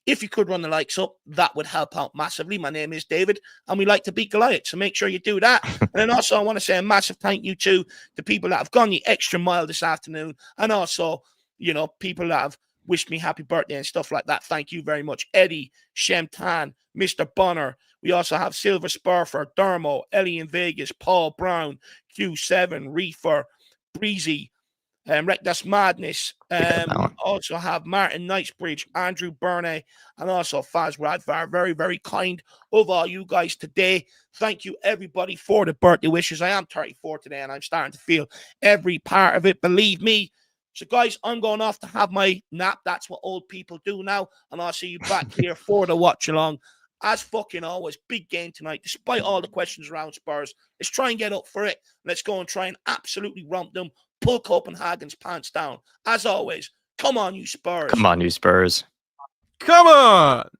If you could run the likes up, that would help out massively. My name is David, and we like to beat Goliath, so make sure you do that. And then also, I want to say a massive thank you to the people that have gone the extra mile this afternoon, and also, you know, people that have wished me happy birthday and stuff like that. Thank you very much. Eddie, Shemtan, Mr. Bonner. We also have Silver Spur for Dermo, Ellie in Vegas, Paul Brown, Q7, Reefer, Breezy, Rectus Madness. Also have Martin Knightsbridge, Andrew Burney, and also Faz Radvar. Very, very kind of all you guys today. Thank you, everybody, for the birthday wishes. I am 34 today, and I'm starting to feel every part of it. Believe me. So, guys, I'm going off to have my nap. That's what old people do now. And I'll see you back here for the watch along. As fucking always, big game tonight. Despite all the questions around Spurs, let's try and get up for it. Let's go and try and absolutely romp them. Pull Copenhagen's pants down. As always, come on, you Spurs. Come on, you Spurs. Come on.